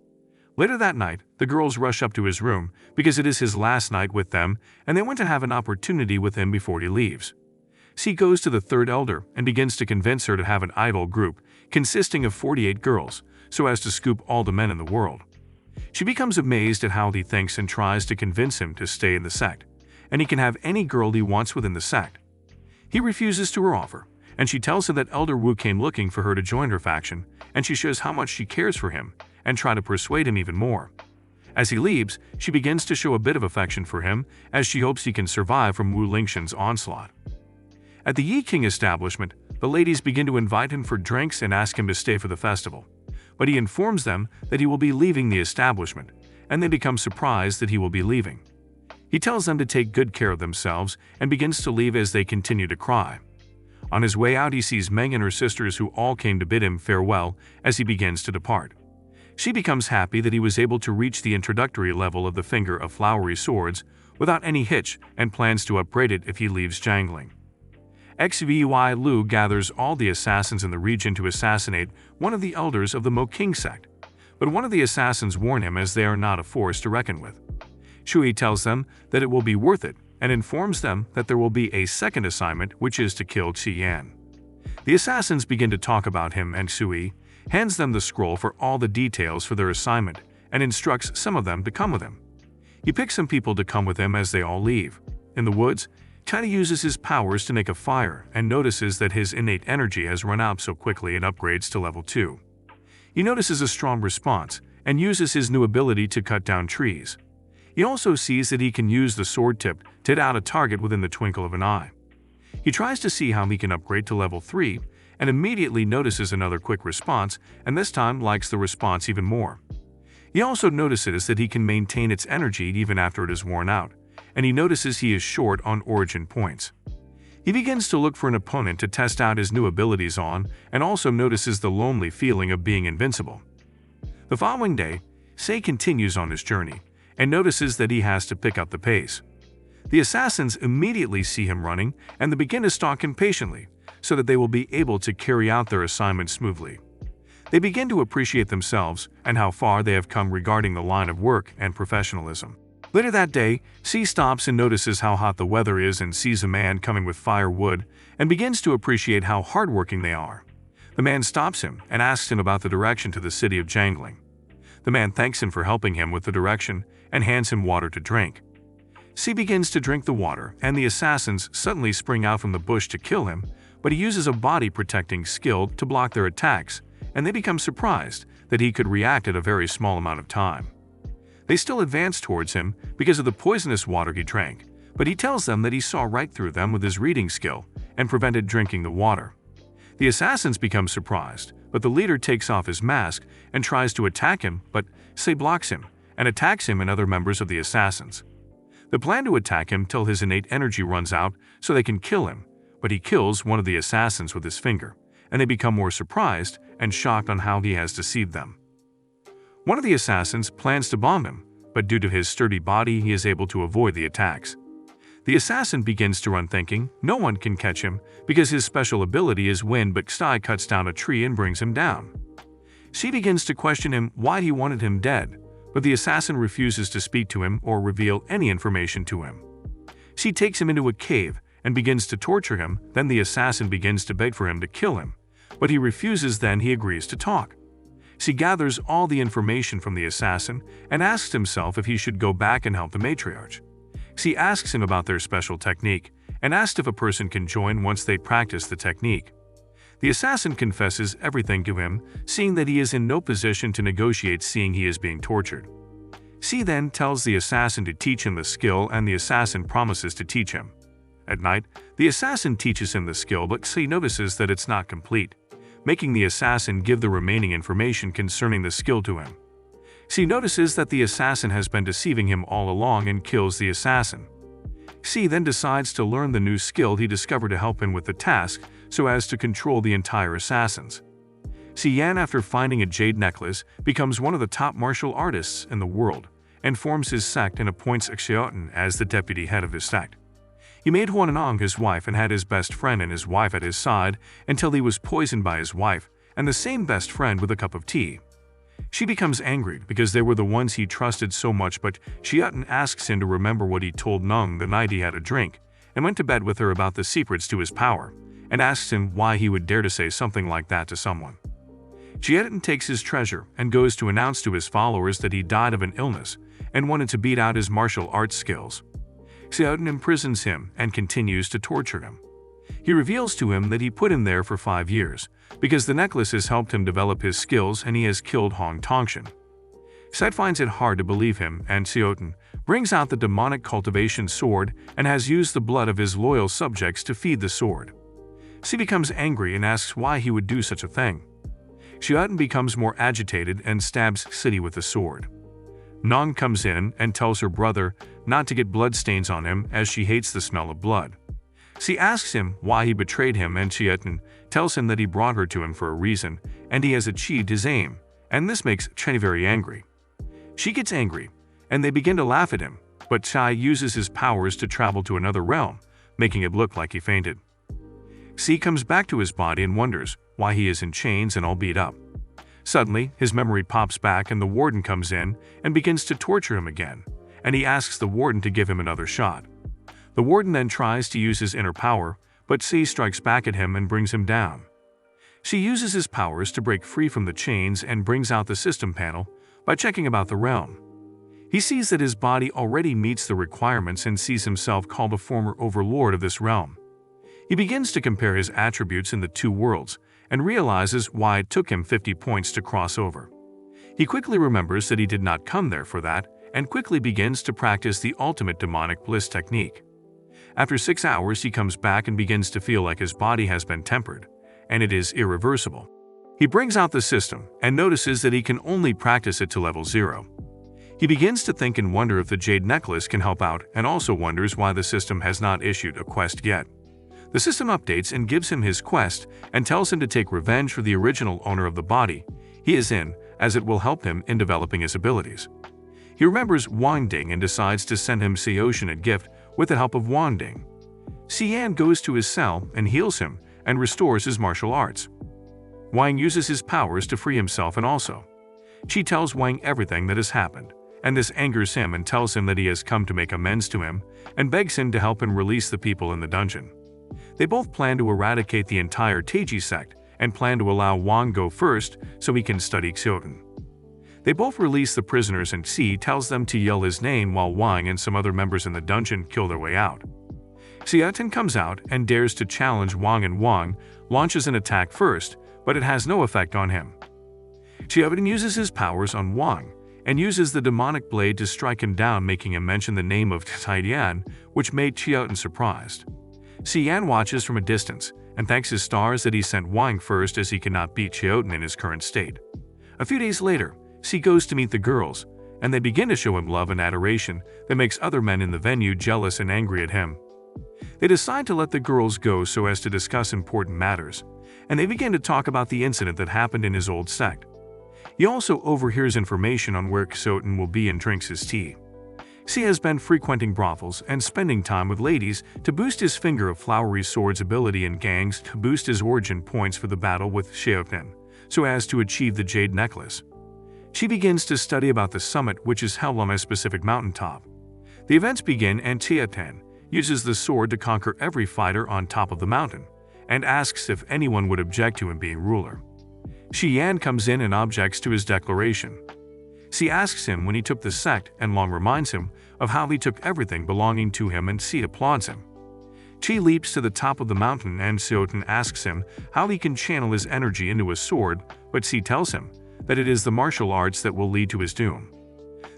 Later that night, the girls rush up to his room because it is his last night with them, and they want to have an opportunity with him before he leaves. Xi goes to the third elder and begins to convince her to have an idol group consisting of 48 girls, so as to scoop all the men in the world. She becomes amazed at how he thinks and tries to convince him to stay in the sect, and he can have any girl he wants within the sect. He refuses to her offer, and she tells him that Elder Wu came looking for her to join her faction, and she shows how much she cares for him and try to persuade him even more. As he leaves, she begins to show a bit of affection for him as she hopes he can survive from Wu Lingshan's onslaught. At the Yi King establishment, the ladies begin to invite him for drinks and ask him to stay for the festival, but he informs them that he will be leaving the establishment, and they become surprised that he will be leaving. He tells them to take good care of themselves and begins to leave as they continue to cry. On his way out, he sees Meng and her sisters, who all came to bid him farewell as he begins to depart. She becomes happy that he was able to reach the introductory level of the finger of flowery swords without any hitch and plans to upgrade it if he leaves jangling. Xvy Lu gathers all the assassins in the region to assassinate one of the elders of the Mo King sect, but one of the assassins warn him as they are not a force to reckon with. Shui tells them that it will be worth it and informs them that there will be a second assignment, which is to kill Qi Yan. The assassins begin to talk about him, and Sui hands them the scroll for all the details for their assignment and instructs some of them to come with him. He picks some people to come with him as they all leave. In the woods, China uses his powers to make a fire and notices that his innate energy has run out so quickly and upgrades to level 2. He notices a strong response and uses his new ability to cut down trees. He also sees that he can use the sword tip to hit out a target within the twinkle of an eye. He tries to see how he can upgrade to level 3 and immediately notices another quick response, and this time likes the response even more. He also notices that he can maintain its energy even after it is worn out, and he notices he is short on origin points. He begins to look for an opponent to test out his new abilities on, and also notices the lonely feeling of being invincible. The following day, Sei continues on his journey, and notices that he has to pick up the pace. The assassins immediately see him running, and they begin to stalk him patiently, so that they will be able to carry out their assignment smoothly. They begin to appreciate themselves and how far they have come regarding the line of work and professionalism. Later that day, C stops and notices how hot the weather is and sees a man coming with firewood and begins to appreciate how hardworking they are. The man stops him and asks him about the direction to the city of Jangling. The man thanks him for helping him with the direction and hands him water to drink. C begins to drink the water, and the assassins suddenly spring out from the bush to kill him, but he uses a body-protecting skill to block their attacks, and they become surprised that he could react at a very small amount of time. They still advance towards him because of the poisonous water he drank, but he tells them that he saw right through them with his reading skill and prevented drinking the water. The assassins become surprised, but the leader takes off his mask and tries to attack him, but Sei blocks him and attacks him and other members of the assassins. They plan to attack him till his innate energy runs out so they can kill him, but he kills one of the assassins with his finger, and they become more surprised and shocked on how he has deceived them. One of the assassins plans to bomb him, but due to his sturdy body he is able to avoid the attacks. The assassin begins to run thinking no one can catch him because his special ability is wind, but Stai cuts down a tree and brings him down. She begins to question him why he wanted him dead, but the assassin refuses to speak to him or reveal any information to him. She takes him into a cave and begins to torture him. Then the assassin begins to beg for him to kill him, but he refuses. Then he agrees to talk. She gathers all the information from the assassin and asks himself if he should go back and help the matriarch. She asks him about their special technique and asks if a person can join once they practice the technique. The assassin confesses everything to him, seeing that he is in no position to negotiate, seeing he is being tortured. She then tells the assassin to teach him the skill, and the assassin promises to teach him. At night, the assassin teaches him the skill, but she notices that it's not complete, making the assassin give the remaining information concerning the skill to him. She notices that the assassin has been deceiving him all along and kills the assassin. She then decides to learn the new skill he discovered to help him with the task so as to control the entire assassins. Xi Yan, after finding a jade necklace, becomes one of the top martial artists in the world and forms his sect and appoints Xiaotan as the deputy head of his sect. He made Huanang his wife and had his best friend and his wife at his side until he was poisoned by his wife and the same best friend with a cup of tea. She becomes angry because they were the ones he trusted so much, but Xiaotan asks him to remember what he told Nung the night he had a drink and went to bed with her about the secrets to his power, and asks him why he would dare to say something like that to someone. Xiaotan takes his treasure and goes to announce to his followers that he died of an illness and wanted to beat out his martial arts skills. Xiaotan imprisons him and continues to torture him. He reveals to him that he put him there for 5 years because the necklace has helped him develop his skills and he has killed Hong Tongshan. Xiaotan finds it hard to believe him, and Xiaotan brings out the demonic cultivation sword and has used the blood of his loyal subjects to feed the sword. She becomes angry and asks why he would do such a thing. Xiaotan becomes more agitated and stabs City with the sword. Nong comes in and tells her brother not to get bloodstains on him as she hates the smell of blood. She asks him why he betrayed him, and Xiaotan tells him that he brought her to him for a reason and he has achieved his aim, and this makes Chen very angry. She gets angry and they begin to laugh at him, but Chai uses his powers to travel to another realm, making it look like he fainted. C comes back to his body and wonders why he is in chains and all beat up. Suddenly, his memory pops back and the warden comes in and begins to torture him again, and he asks the warden to give him another shot. The warden then tries to use his inner power, but C strikes back at him and brings him down. C uses his powers to break free from the chains and brings out the system panel by checking about the realm. He sees that his body already meets the requirements and sees himself called a former overlord of this realm. He begins to compare his attributes in the two worlds and realizes why it took him 50 points to cross over. He quickly remembers that he did not come there for that and quickly begins to practice the ultimate demonic bliss technique. After 6 hours, he comes back and begins to feel like his body has been tempered, and it is irreversible. He brings out the system and notices that he can only practice it to level 0. He begins to think and wonder if the jade necklace can help out and also wonders why the system has not issued a quest yet. The system updates and gives him his quest and tells him to take revenge for the original owner of the body he is in, as it will help him in developing his abilities. He remembers Wang Ding and decides to send him Seotian a gift with the help of Wang Ding. Xian goes to his cell and heals him and restores his martial arts. Wang uses his powers to free himself and also. She tells Wang everything that has happened, and this angers him and tells him that he has come to make amends to him and begs him to help him release the people in the dungeon. They both plan to eradicate the entire Taiji sect and plan to allow Wang go first so he can study Xioten. They both release the prisoners and Xi tells them to yell his name while Wang and some other members in the dungeon kill their way out. Xioten comes out and dares to challenge Wang and Wang launches an attack first, but it has no effect on him. Xioten uses his powers on Wang and uses the demonic blade to strike him down, making him mention the name of Taidian, which made Xioten surprised. Xian watches from a distance and thanks his stars that he sent Wang first as he cannot beat Xioten in his current state. A few days later, Xi goes to meet the girls, and they begin to show him love and adoration that makes other men in the venue jealous and angry at him. They decide to let the girls go so as to discuss important matters, and they begin to talk about the incident that happened in his old sect. He also overhears information on where Xioten will be and drinks his tea. Xi has been frequenting brothels and spending time with ladies to boost his Finger of Flowery Swords ability and gangs to boost his origin points for the battle with Xioten, so as to achieve the jade necklace. She begins to study about the summit, which is held on a specific mountaintop. The events begin and Xioten uses the sword to conquer every fighter on top of the mountain and asks if anyone would object to him being ruler. Xian comes in and objects to his declaration. Xi asks him when he took the sect and Long reminds him of how he took everything belonging to him and Xi applauds him. Qi leaps to the top of the mountain and Xioten asks him how he can channel his energy into a sword, but Xi tells him that it is the martial arts that will lead to his doom.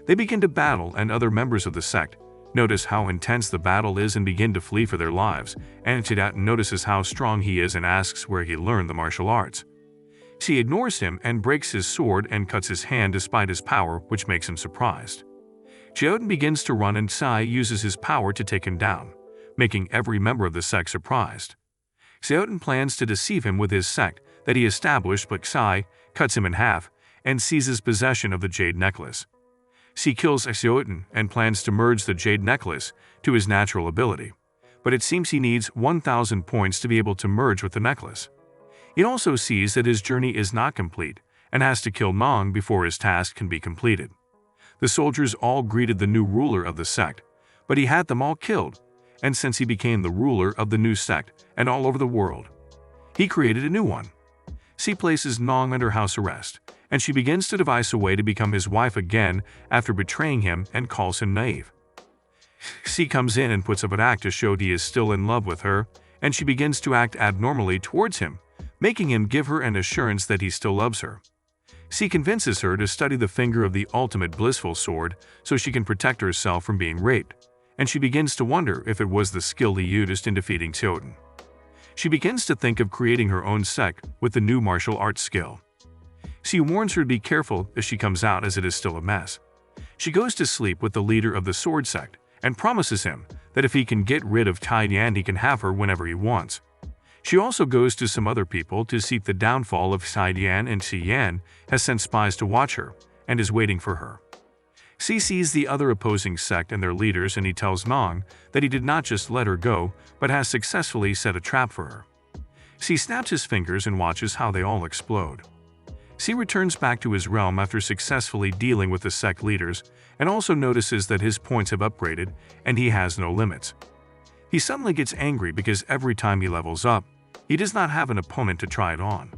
They begin to battle and other members of the sect notice how intense the battle is and begin to flee for their lives, and Chidat notices how strong he is and asks where he learned the martial arts. She ignores him and breaks his sword and cuts his hand despite his power, which makes him surprised. Xioten begins to run and Sai uses his power to take him down, making every member of the sect surprised. Xioten plans to deceive him with his sect that he established, but Sai cuts him in half and seizes possession of the jade necklace. Xi kills Xioten and plans to merge the jade necklace to his natural ability, but it seems he needs 1,000 points to be able to merge with the necklace. He also sees that his journey is not complete and has to kill Nong before his task can be completed. The soldiers all greeted the new ruler of the sect, but he had them all killed, and since he became the ruler of the new sect and all over the world, he created a new one. Xi places Nong under house arrest, and she begins to devise a way to become his wife again after betraying him and calls him naive. Xi comes in and puts up an act to show he is still in love with her, and she begins to act abnormally towards him, making him give her an assurance that he still loves her. Xi convinces her to study the Finger of the Ultimate Blissful Sword so she can protect herself from being raped, and she begins to wonder if it was the skill he used in defeating Xioten. She begins to think of creating her own sect with the new martial arts skill. Xi warns her to be careful as she comes out as it is still a mess. She goes to sleep with the leader of the sword sect and promises him that if he can get rid of Taidian, he can have her whenever he wants. She also goes to some other people to seek the downfall of Taidian, and Xian has sent spies to watch her and is waiting for her. Xi sees the other opposing sect and their leaders, and he tells Nong that he did not just let her go, but has successfully set a trap for her. Xi snaps his fingers and watches how they all explode. Xi returns back to his realm after successfully dealing with the sect leaders and also notices that his points have upgraded and he has no limits. He suddenly gets angry because every time he levels up, he does not have an opponent to try it on.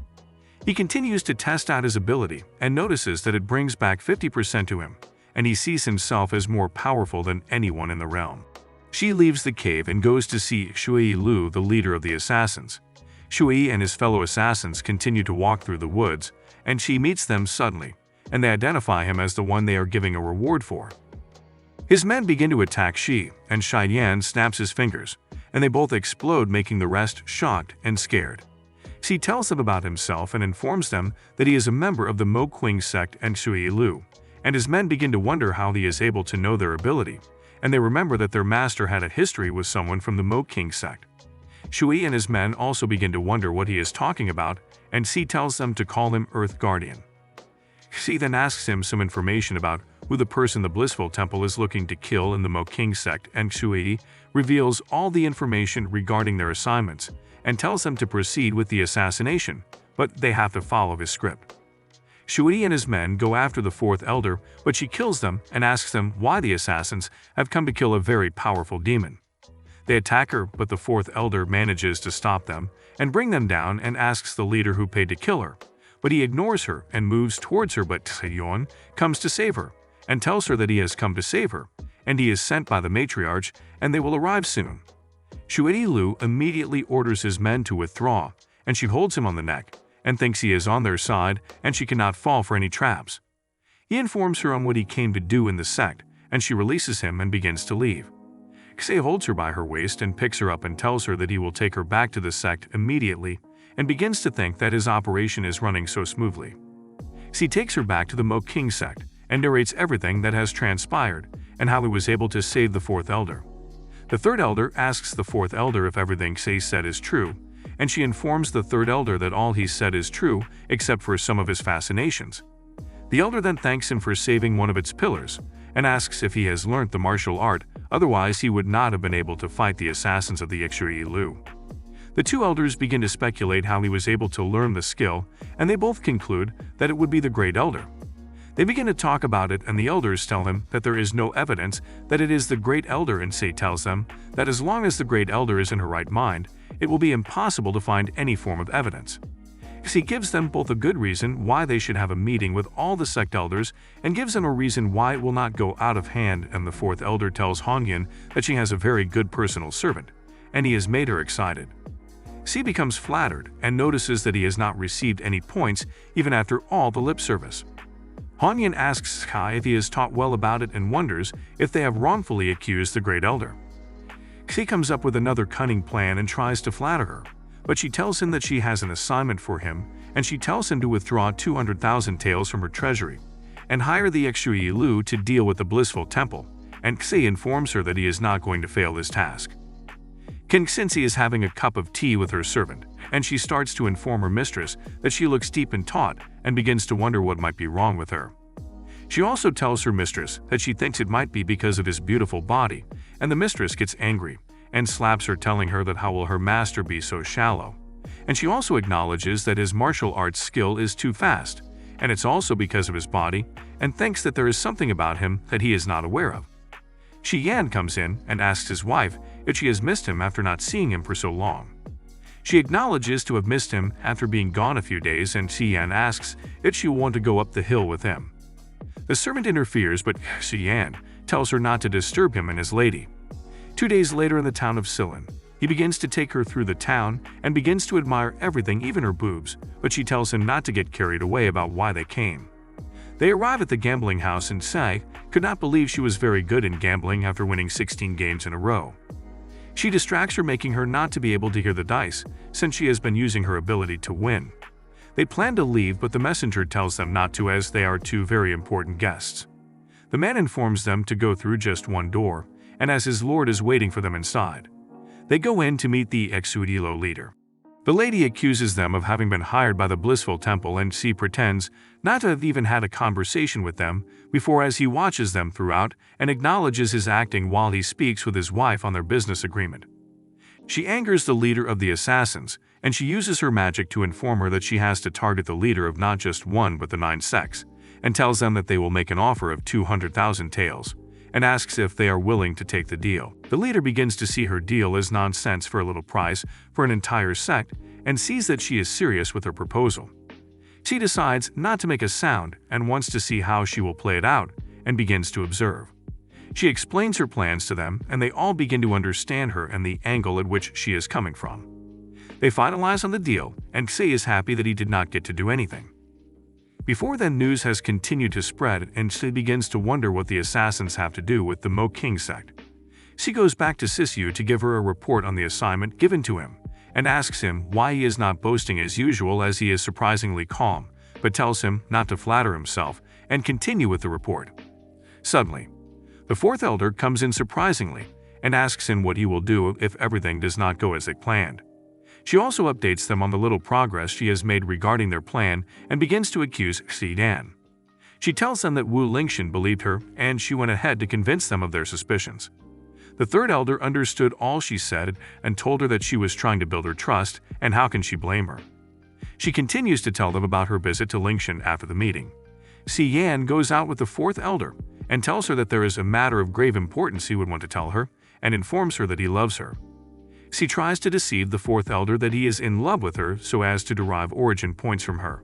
He continues to test out his ability and notices that it brings back 50% to him, and he sees himself as more powerful than anyone in the realm. Xi leaves the cave and goes to see Shui Lu, the leader of the assassins. Shui and his fellow assassins continue to walk through the woods, and Xi meets them suddenly, and they identify him as the one they are giving a reward for. His men begin to attack Xi, and Shiyan snaps his fingers, and they both explode, making the rest shocked and scared. Xi tells them about himself and informs them that he is a member of the Mo Qing sect and Shui Lu, and his men begin to wonder how he is able to know their ability, and they remember that their master had a history with someone from the Mo Qing sect. Shui and his men also begin to wonder what he is talking about, and Xi tells them to call him Earth Guardian. Xi then asks him some information about who the person the Blissful Temple is looking to kill in the Mo Qing sect, and Shui reveals all the information regarding their assignments and tells them to proceed with the assassination, but they have to follow his script. Shui and his men go after the fourth elder, but she kills them and asks them why the assassins have come to kill a very powerful demon. They attack her, but the fourth elder manages to stop them and bring them down and asks the leader who paid to kill her, but he ignores her and moves towards her, but Taeyeon comes to save her and tells her that he has come to save her, and he is sent by the matriarch and they will arrive soon. Shui Lu immediately orders his men to withdraw, and she holds him on the neck and thinks he is on their side and she cannot fall for any traps. He informs her on what he came to do in the sect, and she releases him and begins to leave. Xe holds her by her waist and picks her up and tells her that he will take her back to the sect immediately, and begins to think that his operation is running so smoothly. Xe takes her back to the Mo Qing sect and narrates everything that has transpired and how he was able to save the fourth elder. The third elder asks the fourth elder if everything Xe said is true, and she informs the third elder that all he said is true except for some of his fascinations. The elder then thanks him for saving one of its pillars and asks if he has learnt the martial art, otherwise he would not have been able to fight the assassins of the Shui Lu. The two elders begin to speculate how he was able to learn the skill, and they both conclude that it would be the great elder. They begin to talk about it, and the elders tell him that there is no evidence that it is the great elder, and Sei tells them that as long as the great elder is in her right mind, it will be impossible to find any form of evidence. He gives them both a good reason why they should have a meeting with all the sect elders and gives them a reason why it will not go out of hand, and the fourth elder tells Hongyan that she has a very good personal servant, and he has made her excited. Xi becomes flattered and notices that he has not received any points even after all the lip service. Hongyan asks Kai if he has taught well about it and wonders if they have wrongfully accused the great elder. Xi comes up with another cunning plan and tries to flatter her, but she tells him that she has an assignment for him, and she tells him to withdraw 200,000 taels from her treasury and hire the Shui Lu to deal with the Blissful Temple, and Xi informs her that he is not going to fail his task. Xinxi is having a cup of tea with her servant, and she starts to inform her mistress that she looks deep in thought and begins to wonder what might be wrong with her. She also tells her mistress that she thinks it might be because of his beautiful body, and the mistress gets angry and slaps her, telling her that how will her master be so shallow. And she also acknowledges that his martial arts skill is too fast, and it's also because of his body, and thinks that there is something about him that he is not aware of. Shi Yan comes in and asks his wife if she has missed him after not seeing him for so long. She acknowledges to have missed him after being gone a few days, and Shi Yan asks if she will want to go up the hill with him. The servant interferes, but Shi Yan tells her not to disturb him and his lady. 2 days later in the town of Silin, he begins to take her through the town and begins to admire everything, even her boobs, but she tells him not to get carried away about why they came. They arrive at the gambling house, and Sai could not believe she was very good in gambling after winning 16 games in a row. She distracts her, making her not to be able to hear the dice, since she has been using her ability to win. They plan to leave, but the messenger tells them not to, as they are two very important guests. The man informs them to go through just one door, and as his lord is waiting for them inside. They go in to meet the Exudilo leader. The lady accuses them of having been hired by the Blissful Temple, and Xi pretends not to have even had a conversation with them before, as he watches them throughout and acknowledges his acting while he speaks with his wife on their business agreement. She angers the leader of the assassins, and she uses her magic to inform her that she has to target the leader of not just one but the 9 sects, and tells them that they will make an offer of 200,000 taels, and asks if they are willing to take the deal. The leader begins to see her deal as nonsense for a little price for an entire sect, and sees that she is serious with her proposal. She decides not to make a sound and wants to see how she will play it out, and begins to observe. She explains her plans to them, and they all begin to understand her and the angle at which she is coming from. They finalize on the deal, and Xie is happy that he did not get to do anything. Before then, news has continued to spread, and Xie begins to wonder what the assassins have to do with the Mo King sect. She goes back to Sisyu to give her a report on the assignment given to him, and asks him why he is not boasting as usual, as he is surprisingly calm, but tells him not to flatter himself and continue with the report. Suddenly, the 4th elder comes in surprisingly and asks him what he will do if everything does not go as they planned. She also updates them on the little progress she has made regarding their plan and begins to accuse Xi Dan. She tells them that Wu Lingxian believed her, and she went ahead to convince them of their suspicions. The 3rd elder understood all she said and told her that she was trying to build her trust, and how can she blame her? She continues to tell them about her visit to Lingxian after the meeting. Xi Yan goes out with the 4th elder and tells her that there is a matter of grave importance he would want to tell her, and informs her that he loves her. She tries to deceive the 4th elder that he is in love with her so as to derive origin points from her,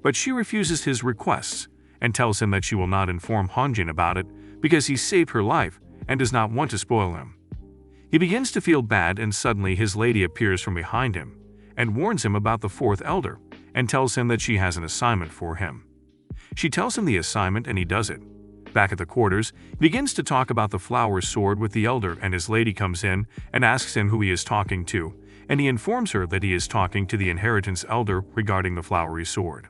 but she refuses his requests and tells him that she will not inform Hanjin about it because he saved her life and does not want to spoil him. He begins to feel bad, and suddenly his lady appears from behind him and warns him about the 4th elder and tells him that she has an assignment for him. She tells him the assignment, and he does it. Back at the quarters, he begins to talk about the flower sword with the elder, and his lady comes in and asks him who he is talking to, and he informs her that he is talking to the inheritance elder regarding the flowery sword.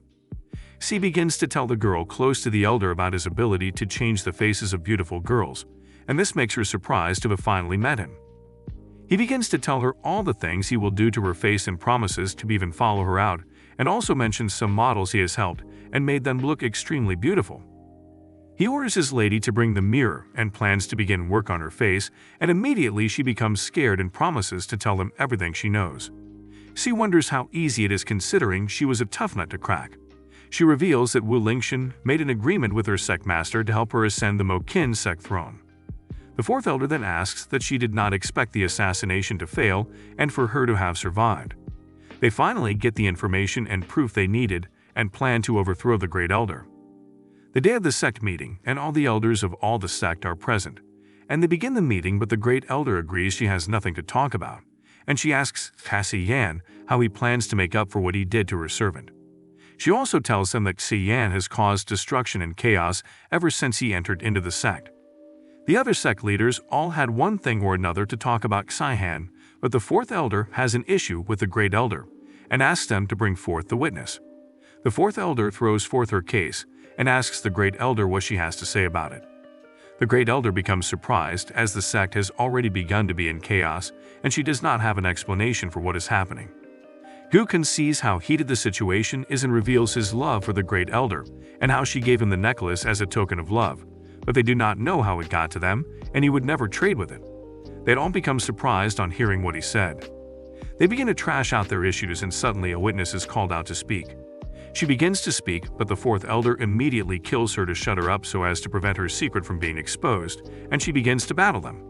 Xi begins to tell the girl close to the elder about his ability to change the faces of beautiful girls, and this makes her surprised to have finally met him. He begins to tell her all the things he will do to her face and promises to even follow her out, and also mentions some models he has helped and made them look extremely beautiful. He orders his lady to bring the mirror and plans to begin work on her face, and immediately she becomes scared and promises to tell him everything she knows. She wonders how easy it is considering she was a tough nut to crack. She reveals that Wu Lingxian made an agreement with her sect master to help her ascend the Mo Qin sect throne. The 4th elder then asks that she did not expect the assassination to fail and for her to have survived. They finally get the information and proof they needed and plan to overthrow the Great Elder. The day of the sect meeting, and all the elders of all the sect are present, and they begin the meeting, but the Great Elder agrees she has nothing to talk about, and she asks Xi Yan how he plans to make up for what he did to her servant. She also tells him that Xi Yan has caused destruction and chaos ever since he entered into the sect. The other sect leaders all had one thing or another to talk about Xi Han, but the 4th elder has an issue with the Great Elder and asks them to bring forth the witness. The 4th elder throws forth her case and asks the Great Elder what she has to say about it. The Great Elder becomes surprised, as the sect has already begun to be in chaos and she does not have an explanation for what is happening. Gukun sees how heated the situation is and reveals his love for the Great Elder and how she gave him the necklace as a token of love, but they do not know how it got to them, and he would never trade with it. They'd all become surprised on hearing what he said. They begin to trash out their issues, and suddenly a witness is called out to speak. She begins to speak, but the 4th elder immediately kills her to shut her up so as to prevent her secret from being exposed, and she begins to battle them.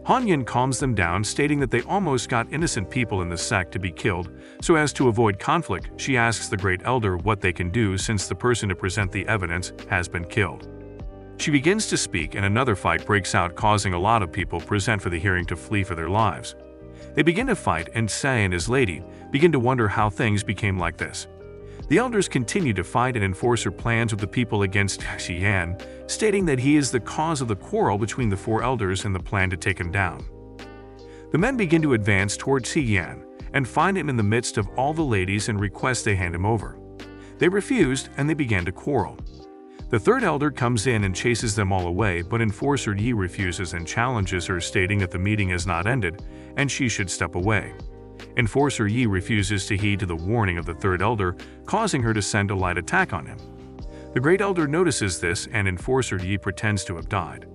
Hanyin calms them down, stating that they almost got innocent people in the sect to be killed, so as to avoid conflict, she asks the Great Elder what they can do since the person to present the evidence has been killed. She begins to speak, and another fight breaks out, causing a lot of people present for the hearing to flee for their lives. They begin to fight, and Sai and his lady begin to wonder how things became like this. The elders continue to fight and enforce her plans with the people against Xi Yan, stating that he is the cause of the quarrel between the 4 elders and the plan to take him down. The men begin to advance towards Xi Yan and find him in the midst of all the ladies and request they hand him over. They refused, and they began to quarrel. The 3rd elder comes in and chases them all away, but Enforcer Yi refuses and challenges her, stating that the meeting has not ended and she should step away. Enforcer Yi refuses to heed to the warning of the 3rd elder, causing her to send a light attack on him. The Great Elder notices this, and Enforcer Yi pretends to have died,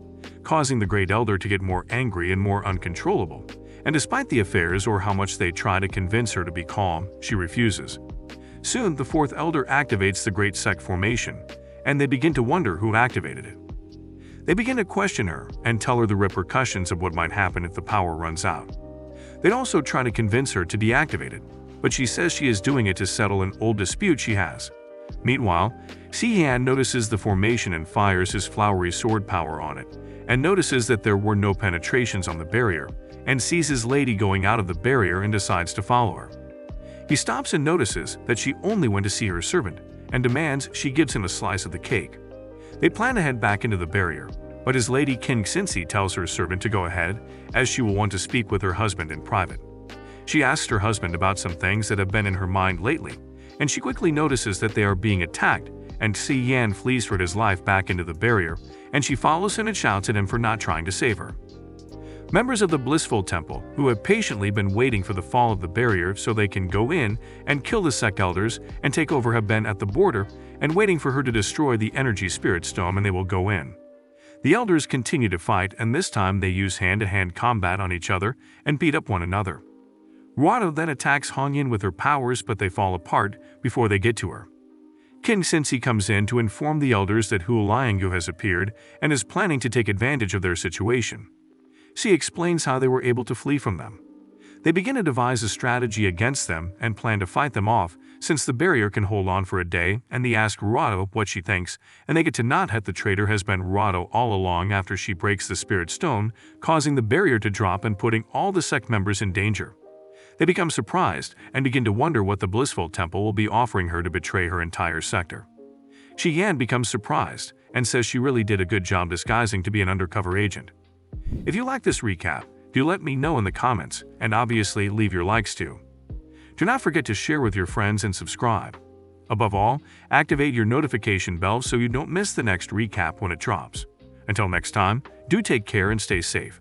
causing the Great Elder to get more angry and more uncontrollable, and despite the affairs or how much they try to convince her to be calm, she refuses. Soon, the fourth elder activates the Great Sect formation, and they begin to wonder who activated it. They begin to question her and tell her the repercussions of what might happen if the power runs out. They'd also try to convince her to deactivate it, but she says she is doing it to settle an old dispute she has. Meanwhile, Si-Yan notices the formation and fires his flowery sword power on it, and notices that there were no penetrations on the barrier, and sees his lady going out of the barrier and decides to follow her. He stops and notices that she only went to see her servant, and demands she gives him a slice of the cake. They plan to head back into the barrier, but his lady King Cincy tells her servant to go ahead, as she will want to speak with her husband in private. She asks her husband about some things that have been in her mind lately, and she quickly notices that they are being attacked, and Si-Yan flees for his life back into the barrier, and she follows him and shouts at him for not trying to save her. Members of the Blissful Temple, who have patiently been waiting for the fall of the barrier so they can go in and kill the sect elders and take over, have been at the border and waiting for her to destroy the energy spirit stone, and they will go in. The elders continue to fight, and this time they use hand-to-hand combat on each other and beat up one another. Ruado then attacks Hongyan with her powers, but they fall apart before they get to her. King Cincy comes in to inform the elders that Hu Lianggu has appeared and is planning to take advantage of their situation. She explains how they were able to flee from them. They begin to devise a strategy against them and plan to fight them off, since the barrier can hold on for a day, and they ask Ruado what she thinks, and they get to not that the traitor has been Ruado all along after she breaks the spirit stone, causing the barrier to drop and putting all the sect members in danger. They become surprised and begin to wonder what the Blissful Temple will be offering her to betray her entire sector. Si-Yan becomes surprised and says she really did a good job disguising to be an undercover agent. If you like this recap, do let me know in the comments, and obviously leave your likes too. Do not forget to share with your friends and subscribe. Above all, activate your notification bell so you don't miss the next recap when it drops. Until next time, do take care and stay safe.